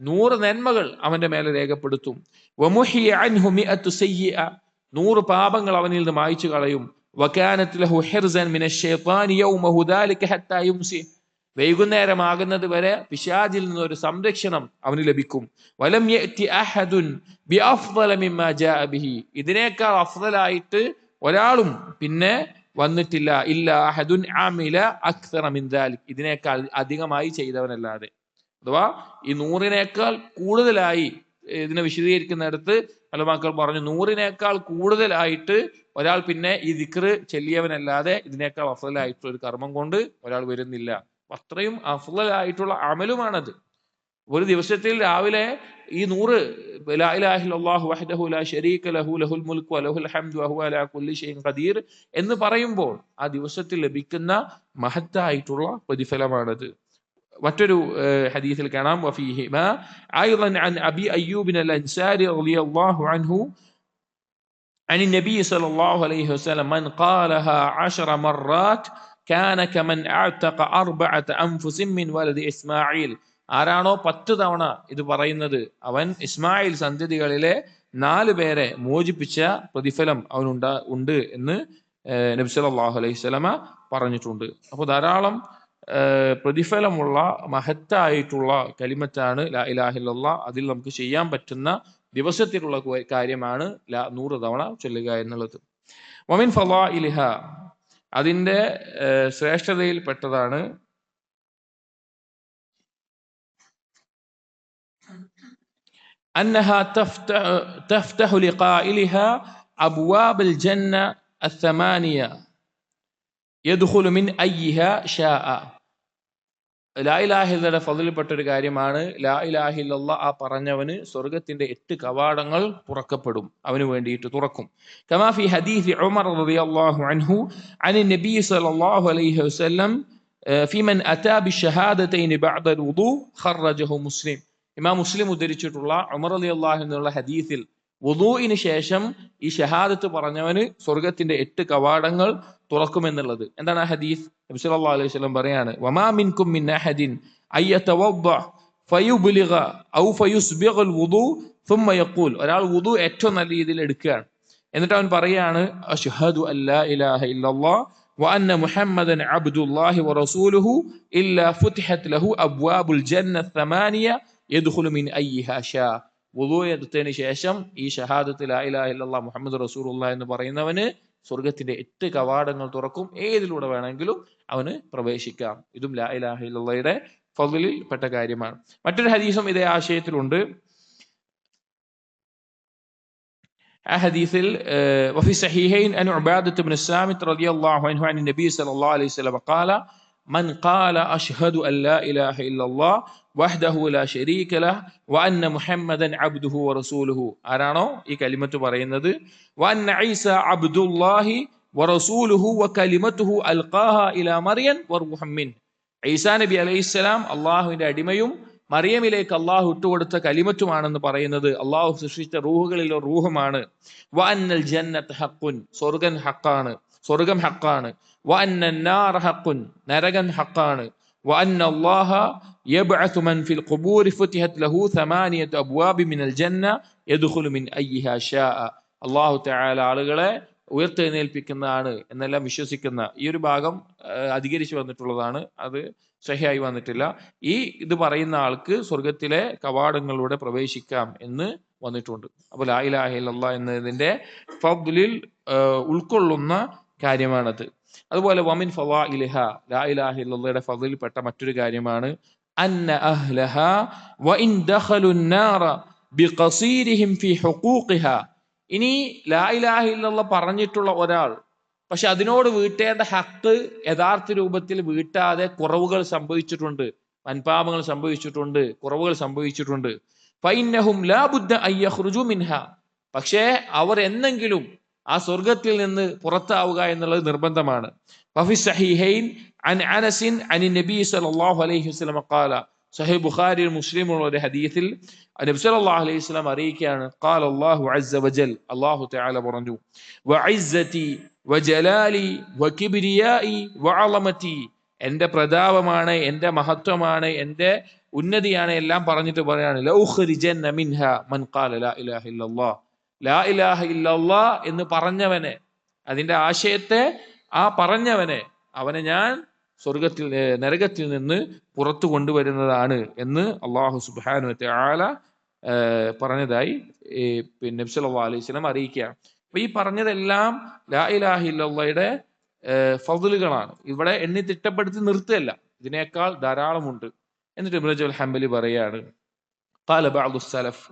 100 നന്മകൾ അവന്റെ മേലെ രേഖപ്പെടുത്തും. വമുഹിയ അൻഹു മിഅതു സയ്യിഅ, 100 പാപങ്ങൾ അവനിൽ നിന്ന് മായ്ച്ചു കളയും. വകാനത് ലഹു ഹിർസൻ മിനശ് ശൈത്താനി യൗമഹു ദാലിക ഹത്താ യുംസി, വൈകുന്നേരമാകുന്നത് വരെ പിശാചിൽ നിന്ന് ഒരു സംരക്ഷണം അവന് ലഭിക്കും. വലം യഅതി അഹദുൻ ബിഅഫ്ളല മിമ്മാ ജാഅ ബിഹി, ഇതിനേക്കാൾ അഫ്ളലായിട്ട് ഒരാളും പിന്നെ വന്നിട്ടില്ല. ഇല്ല അഹദുൻ അമില അക്സറ മിൻ ദാലിക്, ഇതിനേക്കാൾ അധികമായി ചെയ്തവനല്ലാതെ. അഥവാ ഈ 100-നേക്കാൾ കൂടുതലായി, ഇതിനെ വിശദീകരിക്കുന്നിടത്ത് ഉലമാക്കൾ പറഞ്ഞു, 100-നേക്കാൾ കൂടുതലായിട്ട് ഒരാൾ പിന്നെ ഈ ദിക്ർ ചൊല്ലിയവനല്ലാതെ ഇതിനേക്കാൾ അഫ്ളലായിട്ടുള്ള ഒരു കർമ്മം കൊണ്ട് ഒരാൾ വരുന്നില്ല. അത്രയും അഫ്ളലായിട്ടുള്ള അമലുമാണത്. ഒരു ദിവസത്തിൽ രാവിലെ ഈ 100 ലാ ഇലാഹ ഇല്ലല്ലാഹു വഹ്ദഹു ലാ ശരീക ലഹു ലഹുൽ മുൽക്ക് വലഹുൽ ഹംദു വഹുവ അലാ കുല്ലി ഷൈഇൻ ഖദീർ എന്ന് പറയുമ്പോൾ ആ ദിവസത്തിൽ ലഭിക്കുന്ന മഹത്തായിട്ടുള്ള പ്രതിഫലമാണത്. മറ്റൊരു ഹദീസിൽ കാണാം, വഫീഹിമാ അയ്ളൻ അൻ അബി അയ്യൂബ് അൽ അൻസാരി റളിയല്ലാഹു അൻഹു عن النبي صلى الله عليه وسلم من قالها 10 مرات كان كمن اعتق 4 أنفس من ولد إسماعيل, ആരാണോ 10 തവണ ഇത് പറയുന്നത് അവൻ ഇസ്മായിൽ സന്തതികളിലെ 4 പേരെ മോചിപ്പിച്ച പ്രതിഫലം ഉണ്ട് എന്ന് നബി സല്ലല്ലാഹു അലൈഹി വസല്ലമ പറഞ്ഞിട്ടുണ്ട്. അപ്പോൾ ധാരാളം പ്രതിഫലമുള്ള മഹത്തായിട്ടുള്ള കലിമത്താണ് ലാ ഇലാഹ ഇല്ലല്ലാഹ്. അതിൽ നമുക്ക് ചെയ്യാൻ പറ്റുന്ന ദിവസത്തിലുള്ള കാര്യമാണ് 100 തവണ ചൊല്ലുക എന്നുള്ളത്. വമിൻ ഫളാഇലിഹ, അതിന്റെ ശ്രേഷ്ഠതയിൽ പെട്ടതാണ് أنها تفتح لقائلها أبواب الجنة الثمانية يدخل من أيها شاء. ലാ ഇലാഹ ഇല്ലല്ലാഹയുടെ ഫളിൽപ്പെട്ട ഒരു കാര്യമാണ് ലാ ഇലാഹ ഇല്ലല്ലാഹ്. ആ പറഞ്ഞവന് സ്വർഗത്തിന്റെ 8 കവാടങ്ങൾ തുറക്കപ്പെടും, അവന് വേണ്ടിയിട്ട് തുറക്കും. കമാ ഫി ഹദീസ് ഉമർ റളിയല്ലാഹു അൻഹു അൻ നബി സല്ലല്ലാഹു അലൈഹി വസല്ലം ഫി മൻ അതാ ബിശഹാദതൈൻ ബഅദ വുദു ഖറജഹു മുസ്ലിം. ഇമാം മുസ്ലിം ഉദ്ധരിച്ചിട്ടുള്ള ഉമർ റളിയല്ലാഹു അൻഹുള്ള ഹദീസിൽ വുദൂഇന് ശേഷം ഈ ഷഹാദത്ത് പറഞ്ഞവന് സ്വർഗത്തിന്റെ 8 കവാടങ്ങൾ തുറക്കുമെന്നുള്ളത്. എന്താണ് ആ ഹദീസ്? നബി സല്ലല്ലാഹു അലൈഹി വസല്ലം പറയാണ്, വമാ മിൻകും മിൻ അഹദിൻ അയ്യതവദ്ദ ഫയുബ്ലിഗ ഔ ഫയുസ്ബിഗുൽ വുദൂ ثم യഖൂൽ, ഒരാൾ വുദൂ ഏറ്റവും നല്ല രീതിയിൽ എടുക്കുകയാണ്, എന്നിട്ട് അവൻ പറയാണ് അശ്ഹദു അല്ലാ ഇലാഹ ഇല്ലല്ലാഹ് വഅന്ന മുഹമ്മദൻ അബ്ദുല്ലാഹി വറസൂലുഹു ഇല്ലാ ഫുതിഹത് ലഹു അബ്വാബുൽ ജന്ന الثمانية യദ്ഖുലു മിൻ അയ്യിഹാ ഷാ. വുദൂ എടുത്തതിന് ശേഷം ഈ ഷഹാദത്ത് ലാ ഇലാഹ ഇല്ലല്ലാഹ് മുഹമ്മദ് റസൂലുള്ളാഹി എന്ന് പറയുന്നവന് സ്വർഗത്തിന്റെ 8 കവാടങ്ങൾ തുറക്കും, ഏതിലൂടെ വേണമെങ്കിലും അവന് പ്രവേശിക്കാം. ഇതും ലാ ഇലാഹ ഇല്ലല്ലാഹയുടെ ഫളിലിൽ പെട്ട കാര്യമാണ്. മറ്റൊരു ഹദീസും ഇതേ ആശയത്തിലുണ്ട്. ആ ഹദീസിൽ وفي الصحيحين أن عبادة بن الصامت رضي الله عنه عن النبي صلى الله عليه وسلم قال من قال أشهد أن لا إله إلا الله وحده لا شريك له وأن محمدا عبده ورسوله ആരാണോ ഈ കലിമത്ത് പറയുന്നത് وأن عيسى عبد الله ورسوله وكلمته ألقاها إلى مريم وروح منه ഈസാ നബി അലൈഹിസ്സലാം അള്ളാഹുവിന്റെ അടിമയും മറിയമിലേക്ക് അള്ളാഹു ഇട്ടുകൊടുത്ത കലിമറ്റുമാണെന്ന് പറയുന്നത് അള്ളാഹു സൃഷ്ടിച്ച റൂഹുകളിലെ റൂഹുമാണ്. വഅന്നൽ ജന്നത ഹഖ്ഖുൻ, സ്വർഗം ഹഖാണ്. വഅന്നൻ നാറ ഹഖ്ഖുൻ, നരകം ഹഖാണ്. വഅന്നല്ലാഹ യബ്അസു മൻ ഫിൽ ഖുബൂരി ഫുതിഹത് ലഹു തമാനിയതു അബ്വാബി മിനൽ ജന്ന യദ്ഖുലു മിൻ അയ്യിഹാ ശാഅ. അള്ളാഹു തആല ആളുകളെ ഉയർത്തെഴുന്നേൽപ്പിക്കുന്നതാണ് എന്നെല്ലാം വിശ്വസിക്കുന്ന ഈ ഒരു ഭാഗം അധികരിച്ചു വന്നിട്ടുള്ളതാണ്. അത് സഹിയായി വന്നിട്ടില്ല. ഇത് പറയുന്ന ആൾക്ക് സ്വർഗത്തിലെ കവാടങ്ങളിലൂടെ പ്രവേശിക്കാം എന്ന് വന്നിട്ടുണ്ട്. അപ്പോൾ ലാ ഇലാഹ ഇല്ലല്ലാഹ് എന്നതിന്റെ ഫദ്ലിൽ ഉൾക്കൊള്ളുന്ന കാര്യമാണത്. അതുപോലെ വമിൻ ഫളാഇലിഹ, ലാ ഇലാഹ ഇല്ലല്ലാഹയുടെ ഫദ്ലിൽ പെട്ട മറ്റൊരു കാര്യമാണ് അന്ന അഹ്ലഹാ വഇൻ ദഖലുൻ നാറ ബിഖസീരിഹിം ഫി ഹുഖൂഖിഹാ. ഇനി ലാ ഇലാഹ ഇല്ലല്ലാഹ് പറഞ്ഞിട്ടുള്ള ഒരാൾ പക്ഷെ അതിനോട് വീട്ടേണ്ട ഹക്ക് യഥാർത്ഥ രൂപത്തിൽ വീട്ടാതെ കുറവുകൾ സംഭവിച്ചിട്ടുണ്ട്, വൻപാപങ്ങൾ സംഭവിച്ചിട്ടുണ്ട്, കുറവുകൾ സംഭവിച്ചിട്ടുണ്ട്. ഫഇന്നഹും ലാ ബുദ്ദ അൻ യഖ്റുജു മിൻഹാ, പക്ഷേ അവർ എന്നെങ്കിലും ആ സ്വർഗത്തിൽ നിന്ന് പുറത്താവുക എന്നുള്ളത് നിർബന്ധമാണ്. ഫഫി സഹീഹൈൻ അൻ അനസിൻ അനി നബി സല്ലല്ലാഹു അലൈഹി വസല്ലം ഖാല, സഹീഹ് ബുഖാരിയിൽ മുസ്ലിമുള്ള ഒരു ഹദീസിൽ നബി സല്ലല്ലാഹു അലൈഹി വസല്ലം അറിയിക്കുകയാണ്, ഖാല അല്ലാഹു അസ്സ വജൽ, അല്ലാഹു തആല പറഞ്ഞു, വഇസ്സതി വജലാലി വകിബ്രിയാഇ വഅളമതി, എന്റെ പ്രതാപമാണ്, എന്റെ മഹത്വമാണ്, എന്റെ ഉന്നതിയാണ് എല്ലാം പറഞ്ഞിട്ട് പറയാണ്, ലൗഖരിജന്ന മിൻഹാ മൻ ഖാല ലാ ഇലാഹ ഇല്ലല്ലാഹ്, ലാ ഇലാഹ ഇല്ലല്ലാഹ് എന്ന് പറഞ്ഞവനെ, അതിന്റെ ആശയത്തെ പറഞ്ഞവനെ, അവനെ ഞാൻ നരകത്തിൽ നിന്ന് പുറത്തു കൊണ്ടുവരുന്നതാണ് എന്ന് അല്ലാഹു സുബ്ഹാനഹു വ തആല പറഞ്ഞതായി നബി സല്ലല്ലാഹു അലൈഹി വസല്ലം അറിയിക്കുകയാണ്. അപ്പൊ ഈ പറഞ്ഞതെല്ലാം ലാ ഇലാഹ ഇല്ലല്ലാഹയുടെ ഫദ്ലുകളാണ്. ഇവിടെ എണ്ണി തിട്ടപ്പെടുത്തി നിർത്തുകയല്ല, ഇതിനേക്കാൾ ധാരാളമുണ്ട്. എന്നിട്ട് ഇബ്നു റജബ് ഹംബലി പറയാണ്, ഖാല ബഅദു സലഫ്,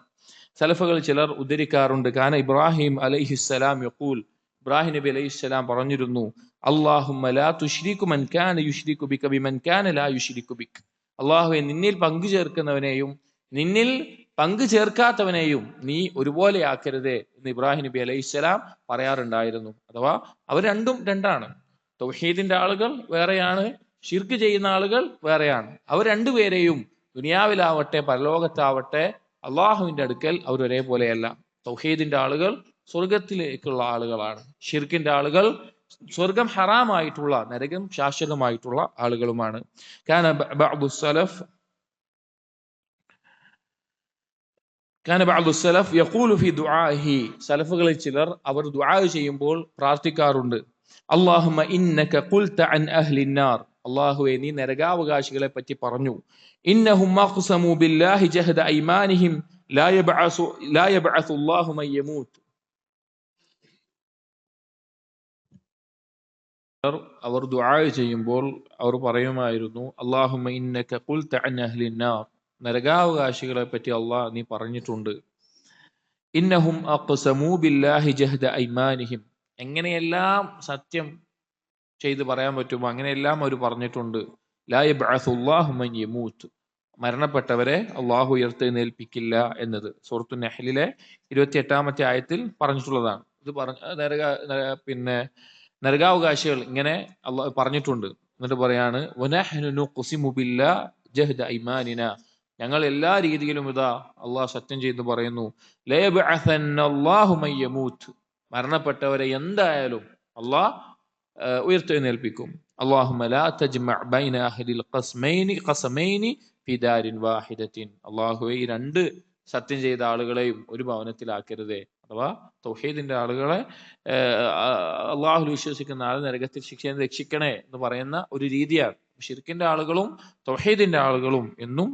സലഫുകൾ ചിലർ ഉദ്ധരിക്കാറുണ്ട്, കാന ഇബ്രാഹിം അലൈഹിസ്സലാം യഖൂൽ, ഇബ്രാഹിം നബി അലൈഹിസ്സലാം പറഞ്ഞിരുന്നു, അല്ലാഹുമ്മ ലാ തുശ്രികു മൻ കാന യുശ്രികു ബിക ബിമൻ കാന ലാ യുശ്രികു ബിക, അല്ലാഹുവേ നിന്നിൽ പങ്കു ചേർക്കുന്നവനെയും നിന്നിൽ പങ്കു ചേർക്കാത്തവനെയും നീ ഒരുപോലെ ആക്കരുതേ എന്ന് ഇബ്രാഹിം നബി അലൈഹിസ്സലാം പറയാറുണ്ടായിരുന്നു. അഥവാ അവർ രണ്ടാണ്. തൗഹീദിന്റെ ആളുകൾ വേറെയാണ്, ശിർക്ക് ചെയ്യുന്ന ആളുകൾ വേറെയാണ്. അവർ രണ്ടുപേരെയും ദുനിയാവിലാവട്ടെ പരലോകത്താവട്ടെ അള്ളാഹുവിന്റെ അടുക്കൽ അവർ ഒരേപോലെയല്ല. തൗഹീദിന്റെ ആളുകൾ സ്വർഗത്തിലേക്കുള്ള ആളുകളാണ്, ഷിർക്കിന്റെ ആളുകൾ സ്വർഗം ഹറാമായിട്ടുള്ള, നരകം ശാശ്വതമായിട്ടുള്ള ആളുകളുമാണ്. കാന ബഅദു സലഫ് യഖൂലു ഫി ദുആഇഹി, സലഫുകളിൽ ചിലർ അവർ ദുആ ചെയ്യുമ്പോൾ പ്രാർത്ഥിക്കാറുണ്ട്, അല്ലാഹുമ്മ ഇന്നക ഖുൽത അൻ അഹ്ലിൻ നാർ, അല്ലാഹുവേ നീ നരകാവകാശികളെ പറ്റി പറഞ്ഞു, ഇന്നഹും അഖ്സമു ബില്ലാഹി ജഹദ ഐമാനിഹിം ലാ യബ്അസു അല്ലാഹു മൻ യമൂത്ത്. അവർ ദുആ ചെയ്യുമ്പോൾ അവർ പറയുമായിരുന്നു, അല്ലാഹുമ്മ ഇന്നക ഖുൽത അൻ അഹ്ലിൻ നാർ, നരകാവകാശികളെ പറ്റി അള്ളാഹ് നീ പറഞ്ഞിട്ടുണ്ട്, ഇന്നഹും അഖ്സമു ബില്ലാഹി ജഹദ ഐമാനിഹിം, എങ്ങനെയെല്ലാം സത്യം ചെയ്ത് പറയാൻ പറ്റുമോ അങ്ങനെയെല്ലാം അവർ പറഞ്ഞിട്ടുണ്ട്, ലാ യബ്അസു അല്ലാഹു മൻ യമൂത്ത്, മരണപ്പെട്ടവരെ അള്ളാഹു ഉയർത്തെഴുന്നേൽപ്പിക്കില്ല എന്നത് സൂറത്തുൻ നഹ്ലിലെ 28-ാമത്തെ ആയത്തിൽ പറഞ്ഞിട്ടുള്ളതാണ്. ഇത് നരകാവകാശികൾ ഇങ്ങനെ അള്ളാഹു പറഞ്ഞിട്ടുണ്ട്. എന്നിട്ട് പറയാണ്, വനഹ്നു നുഖ്സിമു ബില്ലാഹി ജഹദ ഐമാനിന, ഞങ്ങൾ എല്ലാ രീതിയിലും ഇതാ അള്ളാഹ് സത്യം ചെയ്ത് പറയുന്നു, ലയബ്അസന്നല്ലാഹു മൻ യമൂത്ത്, മരണപ്പെട്ടവരെ എന്തായാലും അള്ളാഹ് ഉയർത്തെഴുന്നേൽപ്പിക്കും. അല്ലാഹുമ്മ ലാ തജ്മഅ ബൈന അഹ്ലിൽ ഖസ്മൈനി ഫി ദാരിൻ വാഹിദത്തിൻ, അള്ളാഹുവേ ഈ രണ്ട് സത്യം ചെയ്ത ആളുകളെയും ഒരു ഭവനത്തിലാക്കരുതേ. അഥവാ തൗഹീദിന്റെ ആളുകളെ, അള്ളാഹുൽ വിശ്വസിക്കുന്ന ആളെ നരകത്തിൽ ശിക്ഷയിൽ രക്ഷിക്കണേ എന്ന് പറയുന്ന ഒരു രീതിയാണ്. ഷിർക്കിന്റെ ആളുകളും തൗഹീദിന്റെ ആളുകളും എന്നും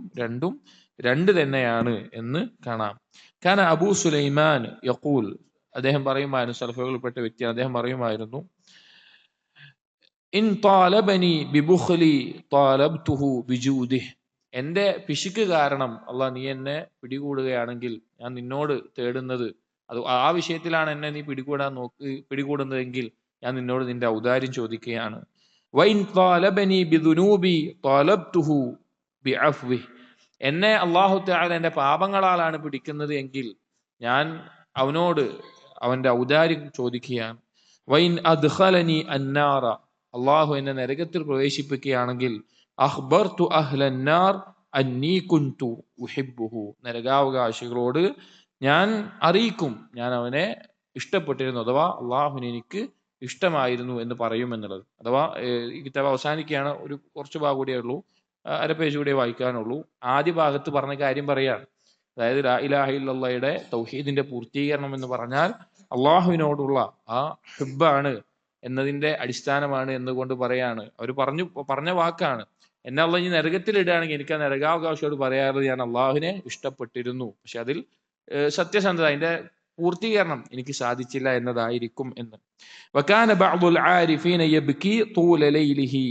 രണ്ട് തന്നെയാണ് എന്ന് കാണാം. കാന അബൂ സുലൈമാൻ യഖൂൽ, അദ്ദേഹം പറയുമായിരുന്നു, സലഫുകളിൽപ്പെട്ട വ്യക്തിയാണ്, അദ്ദേഹം പറയുമായിരുന്നു, ഇൻ താലബനി ബിബുഖ്ലി താലബ്തുഹു ബിജൂദിഹി, എന്റെ പിശുക്ക് കാരണം അള്ളാഹ് നീ എന്നെ പിടികൂടുകയാണെങ്കിൽ ഞാൻ നിന്നോട് തേടുന്നത് അത് ആ വിഷയത്തിലാണ് എന്നെ നീ പിടികൂടുന്നതെങ്കിൽ ഞാൻ നിന്നോട് നിന്റെ ഔദാര്യം ചോദിക്കുകയാണ്. വൈൻ ത്വാലബനി ബിദുനൂബി ത്വാലബ്തുഹു ബിഅഫ്വി. എന്നെ അല്ലാഹു തആല എന്റെ പാപങ്ങളാലാണ് പിടിക്കുന്നത് എങ്കിൽ ഞാൻ അവനോട് അവന്റെ ഔദാര്യം ചോദിക്കുകയാണ്. വൈൻ അദ്ഖലനി അന്നാറ. അല്ലാഹു എന്നെ നരകത്തിൽ പ്രവേശിപ്പിക്കുകയാണെങ്കിൽ അഖ്ബർതു അഹ്ലന്നാർ അന്നീ കുൻതു ഉഹിബ്ബുഹു. നരകാവകാശികളോട് ഞാൻ അറിയിക്കും ഞാൻ അവനെ ഇഷ്ടപ്പെട്ടിരുന്നു, അഥവാ അള്ളാഹുവിന് എനിക്ക് ഇഷ്ടമായിരുന്നു എന്ന് പറയും എന്നുള്ളത്. അഥവാ ഈ കിതാബ് അവസാനിക്കുകയാണ്. ഒരു കുറച്ച് ഭാഗം കൂടിയേ ഉള്ളൂ, അര പേജ് കൂടിയേ വായിക്കാനുള്ളൂ. ആദ്യ ഭാഗത്ത് പറഞ്ഞ കാര്യം പറയാണ്. അതായത് ലാ ഇലാഹ ഇല്ലല്ലാഹയുടെ തൗഹീദിന്റെ പൂർത്തീകരണം എന്ന് പറഞ്ഞാൽ അള്ളാഹുവിനോടുള്ള ആ ഹുബ്ബാണ് എന്നതിന്റെ അടിസ്ഥാനമാണ് എന്നുകൊണ്ട് പറയാണ്. അവർ പറഞ്ഞ വാക്കാണ്, എന്നെ അള്ളാഹ് ഈ നരകത്തിൽ ഇടുകയാണെങ്കിൽ എനിക്ക് ആ നരകാവകാശിയോട് പറയാറുള്ളത് ഞാൻ അള്ളാഹുവിനെ ഇഷ്ടപ്പെട്ടിരുന്നു, പക്ഷെ അതിൽ സത്യസന്ധത, അതിന്റെ പൂർത്തീകരണം എനിക്ക് സാധിച്ചില്ല എന്നതായിരിക്കും എന്ന്. വകാന ബഅ്ദുൽ ആരിഫീന യബ്കി തൂല ലൈലിഹി.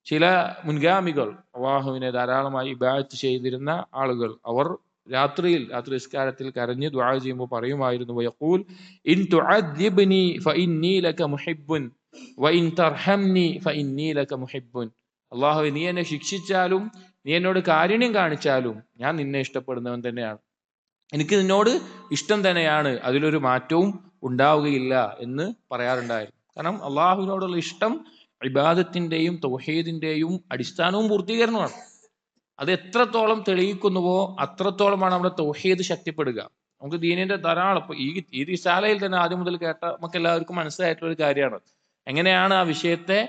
ചില മുൻഗാമികൾ അള്ളാഹുവിനെ ധാരാളമായി ഇബാദത്ത് ചെയ്തിരുന്ന ആളുകൾ അവർ രാത്രി നിസ്കാരത്തിൽ കരഞ്ഞ് ദുആ ചെയ്യുമ്പോൾ പറയുമായിരുന്നു, വയഖൂൽ ഇൻ തുഅദ്ദിബ്നി ഫഇന്നീ ലക മുഹിബ്ബുൻ വഇൻ തർഹംനി ഫഇന്നീ ലക മുഹിബ്ബുൻ. അള്ളാഹുവേ, നീ എന്നെ ശിക്ഷിച്ചാലും നീ എന്നോട് കാരുണ്യം കാണിച്ചാലും ഞാൻ നിന്നെ ഇഷ്ടപ്പെടുന്നവൻ തന്നെയാണ്, എനിക്ക് നിന്നോട് ഇഷ്ടം തന്നെയാണ്, അതിലൊരു മാറ്റവും ഉണ്ടാവുകയില്ല എന്ന് പറയാറുണ്ടായിരുന്നു. കാരണം അള്ളാഹുവിനോടുള്ള ഇഷ്ടം ഇബാദത്തിന്റെയും തൗഹീദിന്റെയും അടിസ്ഥാനവും പൂർത്തീകരണമാണ്. അത് എത്രത്തോളം തെളിയിക്കുന്നുവോ അത്രത്തോളമാണ് നമ്മുടെ തൗഹീദ് ശക്തിപ്പെടുക. നമുക്ക് ദീനിന്റെ ധാരാളം ഇപ്പൊ ഈ റിസാലയിൽ തന്നെ ആദ്യം മുതൽ കേട്ട നമുക്ക് എല്ലാവർക്കും മനസ്സിലായിട്ടുള്ള ഒരു കാര്യമാണ് എങ്ങനെയാണ് ആ വിഷയത്തെ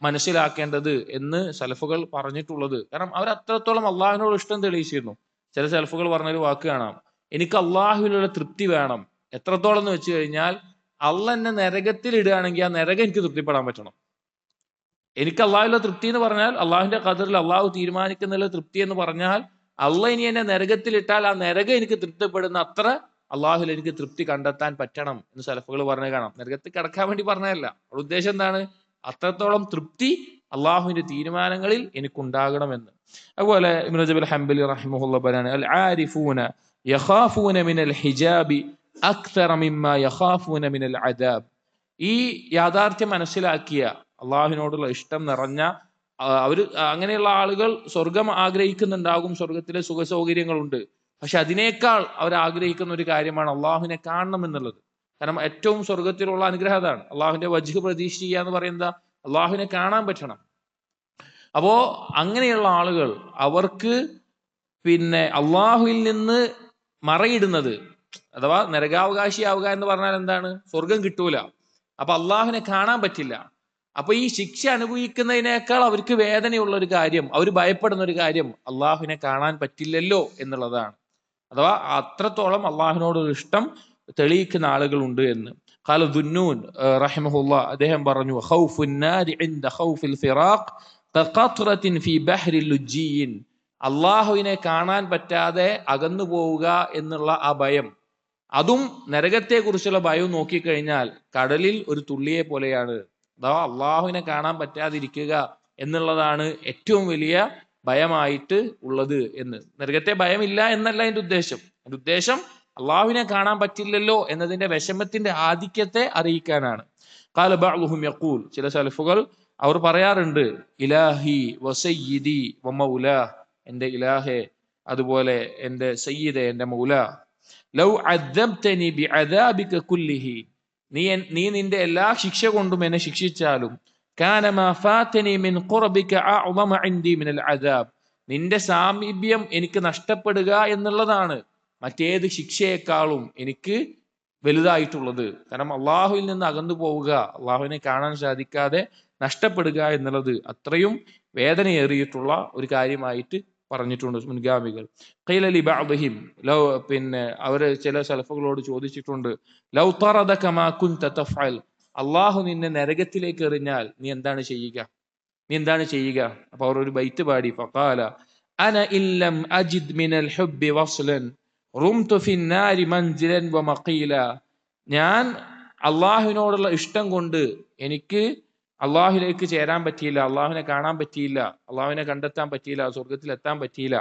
മനസ്സിലാക്കേണ്ടത് എന്ന് സലഫുകൾ പറഞ്ഞിട്ടുള്ളത്. കാരണം അവർ അത്രത്തോളം അള്ളാഹുവിനോട് ഇഷ്ടം തെളിയിച്ചിരുന്നു. ചില സലഫുകൾ പറഞ്ഞൊരു വാക്ക് കാണാം, എനിക്ക് അള്ളാഹുവിനുള്ള തൃപ്തി വേണം. എത്രത്തോളം എന്ന് വെച്ച് കഴിഞ്ഞാൽ അള്ളാഹ് എന്നെ നരകത്തിൽ ഇടുകയാണെങ്കിൽ ആ നരകം എനിക്ക് തൃപ്തിപ്പെടാൻ പറ്റണം. എനിക്ക് അള്ളാഹുവിന്റെ തൃപ്തി എന്ന് പറഞ്ഞാൽ അള്ളാഹുവിന്റെ ഖദറിൽ അള്ളാഹു തീരുമാനിക്കുന്ന തൃപ്തി എന്ന് പറഞ്ഞാൽ അള്ളാഹ് ഇനി എന്നെ നരകത്തിൽ ഇട്ടാൽ ആ നരകം എനിക്ക് തൃപ്തിപ്പെടുന്ന അത്ര അള്ളാഹുൽ എനിക്ക് തൃപ്തി കണ്ടെത്താൻ പറ്റണം എന്ന് സലഫുകൾ പറഞ്ഞു കാണാം. നരകത്തിൽ കിടക്കാൻ വേണ്ടി പറഞ്ഞതല്ല, അവരുടെ ഉദ്ദേശം എന്താണ്? അത്രത്തോളം തൃപ്തി അള്ളാഹുവിന്റെ തീരുമാനങ്ങളിൽ എനിക്കുണ്ടാകണമെന്ന്. അതുപോലെ ഇബ്നു റജബ് അൽ ഹംബലി റഹിമഹുല്ലാഹ് പറയാണ്, അൽ ആരിഫൂന യഖാഫൂന മിനൽ ഹിജാബി അക്തറ മിമ്മാ യഖാഫൂന മിനൽ അദാബ്. ഈ യാഥാർത്ഥ്യം മനസ്സിലാക്കിയ അള്ളാഹുവിനോടുള്ള ഇഷ്ടം നിറഞ്ഞ അവര് അങ്ങനെയുള്ള ആളുകൾ സ്വർഗം ആഗ്രഹിക്കുന്നുണ്ടാകും, സ്വർഗത്തിലെ സുഖ സൗകര്യങ്ങളുണ്ട്. പക്ഷെ അതിനേക്കാൾ അവർ ആഗ്രഹിക്കുന്ന ഒരു കാര്യമാണ് അള്ളാഹുവിനെ കാണണം എന്നുള്ളത്. കാരണം ഏറ്റവും സ്വർഗത്തിലുള്ള അനുഗ്രഹം അതാണ്. അള്ളാഹുവിന്റെ വജ്ഹ് പ്രതീക്ഷിക്കുക എന്ന് പറയുന്നത് അള്ളാഹുവിനെ കാണാൻ പറ്റണം. അപ്പോ അങ്ങനെയുള്ള ആളുകൾ അവർക്ക് അള്ളാഹുവിൽ നിന്ന് മറയിടുന്നത്, അഥവാ നരകാവകാശിയാവുക എന്ന് പറഞ്ഞാൽ എന്താണ്? സ്വർഗം കിട്ടൂല, അപ്പൊ അള്ളാഹുവിനെ കാണാൻ പറ്റില്ല. അപ്പൊ ഈ ശിക്ഷ അനുഭവിക്കുന്നതിനേക്കാൾ അവർക്ക് വേദനയുള്ള ഒരു കാര്യം, അവർ ഭയപ്പെടുന്ന ഒരു കാര്യം അള്ളാഹുവിനെ കാണാൻ പറ്റില്ലല്ലോ എന്നുള്ളതാണ്. അഥവാ അത്രത്തോളം അള്ളാഹുവിനോടൊരു ഇഷ്ടം തെളിയിക്കുന്ന ആളുകളുണ്ട് എന്ന്. ഖാല ദുന്നൂൻ റഹിമഹുല്ലാഹ്, അദ്ദേഹം പറഞ്ഞു, ഖൗഫുൻ നാരി ഇൻദ ഖൗഫിൽ ഫിറാഖ് കഖത്റത്തിൻ ഫീ ബഹ്രി ലുജ്ജിയിൻ. അള്ളാഹുവിനെ കാണാൻ പറ്റാതെ അകന്നു പോവുക എന്നുള്ള ആ ഭയം, അതും നരകത്തെ കുറിച്ചുള്ള ഭയം നോക്കിക്കഴിഞ്ഞാൽ കടലിൽ ഒരു തുള്ളിയെ പോലെയാണ്. അഥവാ അള്ളാഹുവിനെ കാണാൻ പറ്റാതിരിക്കുക എന്നുള്ളതാണ് ഏറ്റവും വലിയ ഭയമായിട്ട് ഉള്ളത് എന്ന്. നരകത്തെ ഭയമില്ല എന്നല്ല എൻ്റെ ഉദ്ദേശം. എൻ്റെ ഉദ്ദേശം അള്ളാഹുവിനെ കാണാൻ പറ്റില്ലല്ലോ എന്നതിന്റെ വിഷമത്തിന്റെ ആധിക്യത്തെ അറിയിക്കാനാണ്. ഖാല ബഅ്ദുഹും യഖൂൽ, ചില സലഫുകൾ അവർ പറയാറുണ്ട്, ഇലാഹി വസയ്യിദി വമൗലാ, എൻ്റെ ഇലാഹെ അതുപോലെ എൻ്റെ സയ്യിദെ എൻ്റെ മൗലാ, ലൗ അദ്ദബ്തനി ബിഅദാബിക കുല്ലിഹി, നീ നിന്റെ എല്ലാ ശിക്ഷ കൊണ്ടും എന്നെ ശിക്ഷിച്ചാലും, കാന മാ ഫാതനി മിൻ ഖുർബിക അഅ്ളമ ഇൻദി മിനൽ അദാബ്, നിന്റെ സാമീപ്യം എനിക്ക് നഷ്ടപ്പെടുക എന്നുള്ളതാണ് മറ്റേത് ശിക്ഷയെക്കാളും എനിക്ക് വലുതായിട്ടുള്ളത്. കാരണം അള്ളാഹുവിൽ നിന്ന് അകന്നു പോവുക, അള്ളാഹുവിനെ കാണാൻ സാധിക്കാതെ നഷ്ടപ്പെടുക എന്നുള്ളത് അത്രയും വേദനയേറിയിട്ടുള്ള ഒരു കാര്യമായിട്ട് പറഞ്ഞിട്ടുണ്ട് മുൻഗാമികൾ. ഖീലലി ബഅ്ദിഹിം, അവര് ചില സലഫുകളോട് ചോദിച്ചിട്ടുണ്ട്, ലൗ തറദക മാ കുൻത തഫ്അൽ, അള്ളാഹു നിന്നെ നരകത്തിലേക്ക് എറിഞ്ഞാൽ നീ എന്താണ് ചെയ്യുക? അപ്പൊ അവർ ഒരു ബൈത്ത് പാടി, ഫഖാല അന ഇല്ലം അജിദ് മിനൽ ഹുബ്ബി വസ്ലൻ റുംതു ഫിന്നാരി മൻസിലൻ വമഖീല, ഞാൻ അള്ളാഹുവിനോടുള്ള ഇഷ്ടം കൊണ്ട് എനിക്ക് അള്ളാഹുലേക്ക് ചേരാൻ പറ്റിയില്ല, അള്ളാഹുവിനെ കാണാൻ പറ്റിയില്ല, അള്ളാഹുവിനെ കണ്ടെത്താൻ പറ്റിയില്ല, സ്വർഗത്തിൽ എത്താൻ പറ്റിയില്ല,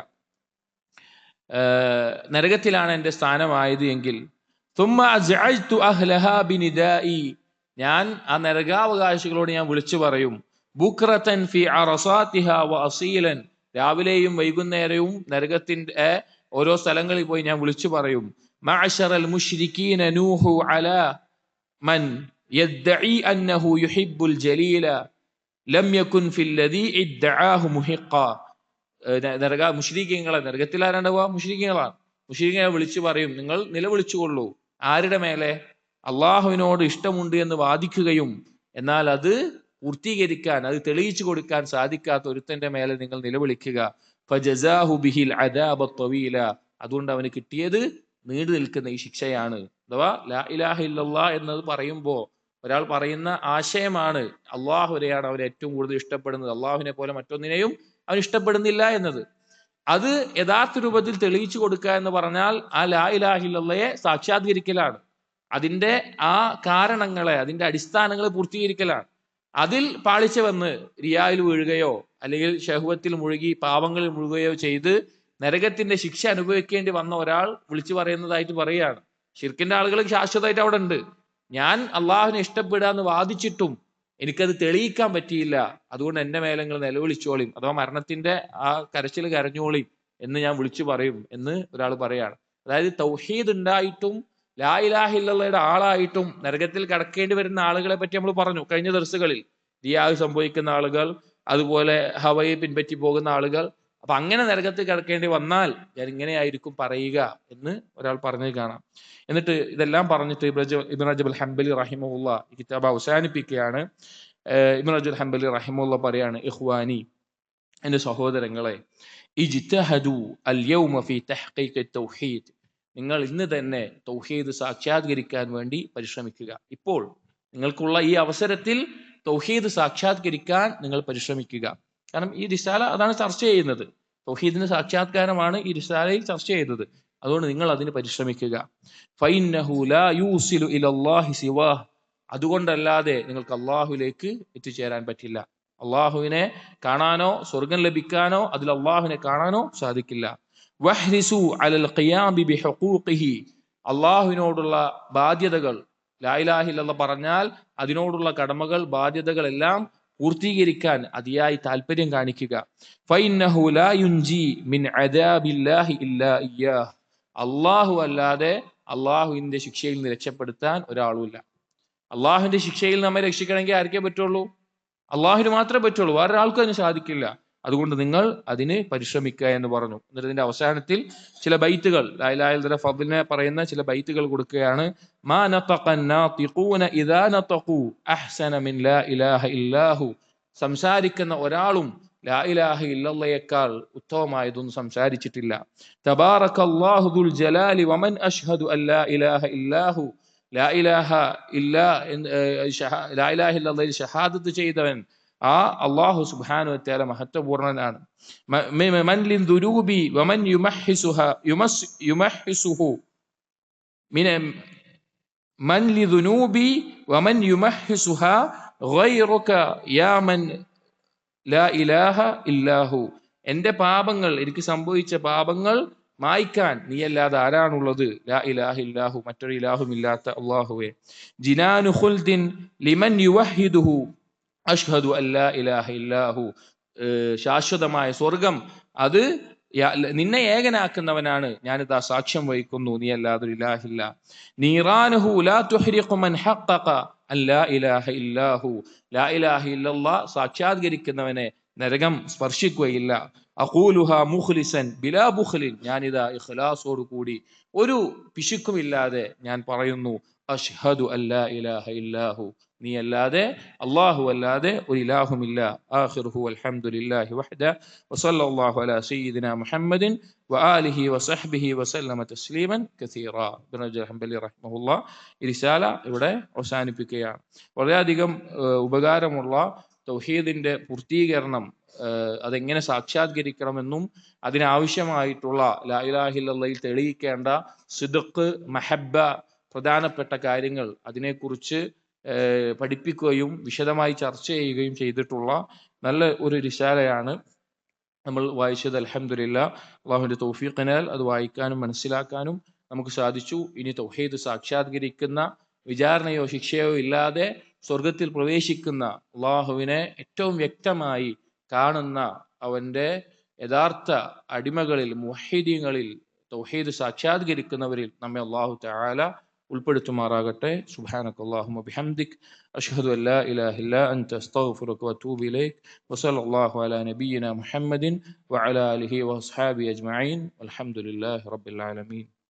നരകത്തിലാണ് എൻ്റെ സ്ഥാനമായത് എങ്കിൽ, ثم أزعجت أهلها بندائي ഞാൻ ആ നരകാവകാശികളോട് ഞാൻ വിളിച്ചു പറയും. ബുക്രതൻ ഫി അറസാതിഹാ വഅസീലൻ രാവിലെയും വൈകുന്നേരവും നരകത്തിന്റെ ഓരോ സ്ഥലങ്ങളിൽ പോയി ഞാൻ വിളിച്ചു പറയും. മഅശറൽ മുശ്രികീന നൂഹു അലാ മൻ യദ്ദഈ അന്നഹു യുഹിബ്ബുൽ ജലീല ലം യകുൻ ഫില്ലദീ ഇദ്ദആഹു മുഹിഖ. മുശ്രിക്കീങ്ങളെ നരകത്തിൽ ആരാണ്ടാവുക? മുശ്രിക്കീങ്ങളാണ്. മുശ്രിക്കീങ്ങളെ വിളിച്ചു പറയും, നിങ്ങൾ നിലവിളിച്ചുകൊള്ളൂ. ആരുടെ മേലെ? അള്ളാഹുവിനോട് ഇഷ്ടമുണ്ട് എന്ന് വാദിക്കുകയും എന്നാൽ അത് പൂർത്തീകരിക്കാൻ, അത് തെളിയിച്ചു കൊടുക്കാൻ സാധിക്കാത്ത ഒരുത്തന്റെ മേലെ നിങ്ങൾ നിലവിളിക്കുക. ഫജസാഹു ബിഹിൽ അദാബ ത്വീല അതുകൊണ്ട് അവന് കിട്ടിയത് നീണ്ടു നിൽക്കുന്ന ഈ ശിക്ഷയാണ്. അഥവാ ലാ ഇലാഹ ഇല്ലല്ലാഹ് എന്നത് പറയുമ്പോൾ ഒരാൾ പറയുന്ന ആശയമാണ് അള്ളാഹുവിനെയാണ് അവൻ ഏറ്റവും കൂടുതൽ ഇഷ്ടപ്പെടുന്നത്, അള്ളാഹുവിനെ പോലെ മറ്റൊന്നിനെയും അവൻ ഇഷ്ടപ്പെടുന്നില്ല എന്നത്. അത് യഥാർത്ഥ രൂപത്തിൽ തെളിയിച്ചു കൊടുക്കുക എന്ന് പറഞ്ഞാൽ ആ ലാ ഇലാഹ ഇല്ലല്ലയെ സാക്ഷാത്കരിക്കലാണ്. അതിന്റെ ആ കാരണങ്ങളെ, അതിന്റെ അടിസ്ഥാനങ്ങളെ പൂർത്തീകരിക്കലാണ്. അതിൽ പാളിച്ച വന്ന് റിയായിൽ വീഴുകയോ അല്ലെങ്കിൽ ഷഹ്വത്തിൽ മുഴുകി പാപങ്ങളിൽ മുഴുകുകയോ ചെയ്ത് നരകത്തിന്റെ ശിക്ഷ അനുഭവിക്കേണ്ടി വന്ന ഒരാൾ വിളിച്ചു പറയുന്നതായിട്ട് പറയുകയാണ്. ശിർക്കിന്റെ ആളുകൾ ശാശ്വതമായിട്ട് അവിടെ ഉണ്ട്. ഞാൻ അള്ളാഹുവിനെ ഇഷ്ടപ്പെടുക എന്ന് വാദിച്ചിട്ടും എനിക്കത് തെളിയിക്കാൻ പറ്റിയില്ല, അതുകൊണ്ട് എന്റെ മേലെ നിങ്ങൾ നിലവിളിച്ചോളിയും അഥവാ മരണത്തിന്റെ ആ കരച്ചിൽ കരഞ്ഞോളിയും എന്ന് ഞാൻ വിളിച്ചു പറയും എന്ന് ഒരാൾ പറയാണ്. അതായത് തൗഹീദ് ഉണ്ടായിട്ടും ലാ ഇലാഹ ഇല്ലല്ലയുടെ ആളായിട്ടും നരകത്തിൽ കടക്കേണ്ടി വരുന്ന ആളുകളെ പറ്റി നമ്മൾ പറഞ്ഞു കഴിഞ്ഞ ദർസുകളിൽ. റിയാഹ് സംഭവിക്കുന്ന ആളുകൾ, അതുപോലെ ഹവയെ പിൻപറ്റി പോകുന്ന ആളുകൾ. അപ്പൊ അങ്ങനെ നരകത്തിൽ കിടക്കേണ്ടി വന്നാൽ ഞാൻ ഇങ്ങനെയായിരിക്കും പറയുക എന്ന് ഒരാൾ പറഞ്ഞത് കാണാം. എന്നിട്ട് ഇതെല്ലാം പറഞ്ഞിട്ട് ഇബ്ൻ റജബ് അൽ ഹംബലി റഹിമഹുള്ള ഈ കിതാബ് അവസാനിപ്പിക്കുകയാണ്. ഇബ്ൻ റജബ് അൽ ഹംബലി റഹിമഹുള്ള പറയാണ്, ഇഖ്വാനി എന്റെ സഹോദരങ്ങളെ, ഇജ്തഹദു അൽ യൗമ ഫീ തഹ്ഖീഖ് തൗഹീദ് നിങ്ങൾ ഇന്ന് തന്നെ തൗഹീദ് സാക്ഷാത്കരിക്കാൻ വേണ്ടി പരിശ്രമിക്കുക. ഇപ്പോൾ നിങ്ങൾക്കുള്ള ഈ അവസരത്തിൽ തൗഹീദ് സാക്ഷാത്കരിക്കാൻ നിങ്ങൾ പരിശ്രമിക്കുക. കാരണം ഈ റിസാല അതാണ് ചർച്ച ചെയ്യുന്നത്. തൗഹീദിന്റെ സാക്ഷാത്കാരമാണ് ഈ റിസാലയിൽ ചർച്ച ചെയ്തത്. അതുകൊണ്ട് നിങ്ങൾ അതിന് പരിശ്രമിക്കുക. ഫഇന്നഹു ലാ യൂസിലു ഇലല്ലാഹി സിവാഹ് അതുകൊണ്ടല്ലാതെ നിങ്ങൾക്ക് അള്ളാഹുവിലേക്ക് എത്തിച്ചേരാൻ പറ്റില്ല. അള്ളാഹുവിനെ കാണാനോ സ്വർഗം ലഭിക്കാനോ അതിൽ അള്ളാഹുവിനെ കാണാനോ സാധിക്കില്ല. വഹ്രിസു അലൽ ഖിയാമി ബിഹുഖൂഖിഹി അള്ളാഹുവിനോടുള്ള ബാധ്യതകൾ, ലാ ഇലാഹ ഇല്ലല്ലാഹ് പറഞ്ഞാൽ അതിനോടുള്ള കടമകൾ, ബാധ്യതകൾ എല്ലാം പൂർത്തീകരിക്കാൻ അതിയായി താല്പര്യം കാണിക്കുക. ഫഇന്നഹു ലാ യുൻജി മിൻ അദാബില്ലാഹി ഇല്ലാ ഇയ്യാഹ് അള്ളാഹു അല്ലാതെ അള്ളാഹുവിന്റെ ശിക്ഷയിൽ നിന്ന് രക്ഷപ്പെടുത്താൻ ഒരാളുമില്ല. അള്ളാഹുവിന്റെ ശിക്ഷയിൽ നമ്മെ രക്ഷിക്കണമെങ്കിൽ ആർക്കേ പറ്റുള്ളൂ? അള്ളാഹുവിന് മാത്രമേ പറ്റുള്ളൂ, വേറൊരാൾക്കും അതിന് സാധിക്കില്ല. അതുകൊണ്ട് നിങ്ങൾ അതിന് പരിശ്രമിക്കുക എന്ന് പറഞ്ഞു. എന്നിട്ട് ഇതിന്റെ അവസാനത്തിൽ ചില ബൈത്തുകൾ, ലാ ഇലാഹ ഇല്ലല്ലാഹ് ഫദ്ലിനെ പറയുന്ന ചില ബൈത്തുകൾ കൊടുക്കുകയാണ്. മാ നതഖൻ നാതിഖൂന ഇദാ നതഖൂ അഹ്സന മിൻ ലാ ഇലാഹ ഇല്ലാഹു സംസാരിക്കുന്ന ഒരാളും ലാ ഇലാഹ ഇല്ലല്ലയേക്കാൾ ഉത്തമമായതൊന്നും സംസാരിച്ചിട്ടില്ല. തബാറകല്ലാഹു ദുൽ ജലാലി വമൻ അഷ്ഹദു അൻ ലാ ഇലാഹ ഇല്ലാഹു ലാ ഇലാഹ ഇല്ലല്ലയിൽ ഷഹാദത്ത് ചെയ്തവൻ ആ അല്ലാഹു സുബ്ഹാനഹു വ തആല മഹത്വപൂർണ്ണനാണ്. മൻ ലിദുനൂബി വമൻ യുമഹ്ഹിസുഹു മിന മൻ ലിദുനൂബി വമൻ യുമഹ്ഹിസുഹാ ഗൈറുക യാ മൻ ലാ ഇലാഹ ഇല്ലാഹു എന്റെ പാപങ്ങൾ, എനിക്ക് സംഭവിച്ച പാപങ്ങൾ മായ്ക്കാൻ നീയല്ലാതെ ആരാണുള്ളത്? ലാ ഇലാഹ ഇല്ലാഹു മറ്റൊരു ഇലാഹുമില്ലാത്ത അല്ലാഹുവേ. ജിനാനു ഖുൽദിൻ ലിമൻ യുവഹിദുഹു അഷ്ഹദു അല്ലാ ഇലാഹ ഇല്ലാഹു ശാശ്വതമായ സ്വർഗം അത് നിന്നെ ഏകനാക്കുന്നവനാണ്, ഞാനിതാ സാക്ഷ്യം വഹിക്കുന്നു നീ അല്ലാതെ ഇലാഹില്ല. നീറാനുഹു ലാ തുഹ്രിഖു മൻ ഹഖഖ അല്ലാ ഇലാഹ ഇല്ലാഹു ലാ ഇലാഹ ഇല്ലല്ലാഹ് സാക്ഷാത്കരിക്കുന്നവനെ നരകം സ്പർശിക്കുകയില്ല. അഖൂലുഹ മുഖ്ലിസൻ ബിലാ ബുഖ്ലിൻ ഞാനിതാ ഇഖ്ലാസോട് കൂടി ഒരു പിശുക്കുമില്ലാതെ ഞാൻ പറയുന്നു, അഷ്ഹദു അല്ലാ ഇലാഹ ഇല്ലാഹു നീ അല്ലാതെ അല്ലാഹു അല്ലാതെ ഒരു ഇലാഹുമില്ല. ആഖിറുഹു അൽഹംദുലില്ലാഹി വഹ്ദ വസല്ലല്ലാഹു അലാ സയ്യിദിനാ മുഹമ്മദിൻ വആലിഹി വസഹ്ബിഹി വസല്ലമ തസ്ലീമൻ കസീറ. ഇബ്നു റജബ് ഹംബലി റഹിമഹുല്ലാഹ് ഈ റിസാല ഇവിടെ അവസാനിപ്പിക്കുകയാണ്. വളരെയധികം ഉപകാരമുള്ള തൗഹീദിന്റെ പൂർത്തീകരണം, അതെങ്ങനെ സാക്ഷാത്കരിക്കണമെന്നും അതിനാവശ്യമായിട്ടുള്ള ലാ ഇലാഹ ഇല്ലല്ലാഹയിൽ തെളിയിക്കേണ്ട സിദ്ഖ്, മഹബ്ബ, പ്രധാനപ്പെട്ട കാര്യങ്ങൾ അതിനെക്കുറിച്ച് പഠിപ്പിക്കുകയും വിശദമായി ചർച്ച ചെയ്യുകയും ചെയ്തിട്ടുള്ള നല്ല ഒരു റിസാലയാണ് നമ്മൾ വായിച്ചത്. അൽഹംദുലില്ലാഹ്, അള്ളാഹുവിന്റെ തൗഫീഖിനാൽ അത് വായിക്കാനും മനസ്സിലാക്കാനും നമുക്ക് സാധിച്ചു. ഇനി തൗഹീദ് സാക്ഷാത്കരിക്കുന്ന, വിചാരണയോ ശിക്ഷയോ ഇല്ലാതെ സ്വർഗത്തിൽ പ്രവേശിക്കുന്ന, അള്ളാഹുവിനെ ഏറ്റവും വ്യക്തമായി കാണുന്ന അവൻ്റെ യഥാർത്ഥ അടിമകളിൽ, മുവഹ്ഹിദീങ്ങളിൽ, തൗഹീദ് സാക്ഷാത്കരിക്കുന്നവരിൽ നമ്മെ അള്ളാഹു തആല ഉൾപ്പെടുത്തുമാറാകട്ടെ. സുബ്ഹാനകല്ലാഹുമ്മ ബിഹംദിക് അഷ്ഹദു അൻ ലാ ഇലാഹ ഇല്ലാ അൻത അസ്തഗ്ഫിറുക വഅതൂബു ഇലൈക് വസല്ലല്ലാഹു അലാ നബിയ്യിനാ മുഹമ്മദിൻ വഅലാ ആലിഹി വഅസ്ഹാബിഹി അജ്മഈൻ വൽഹംദുലില്ലാഹി റബ്ബിൽ ആലമീൻ.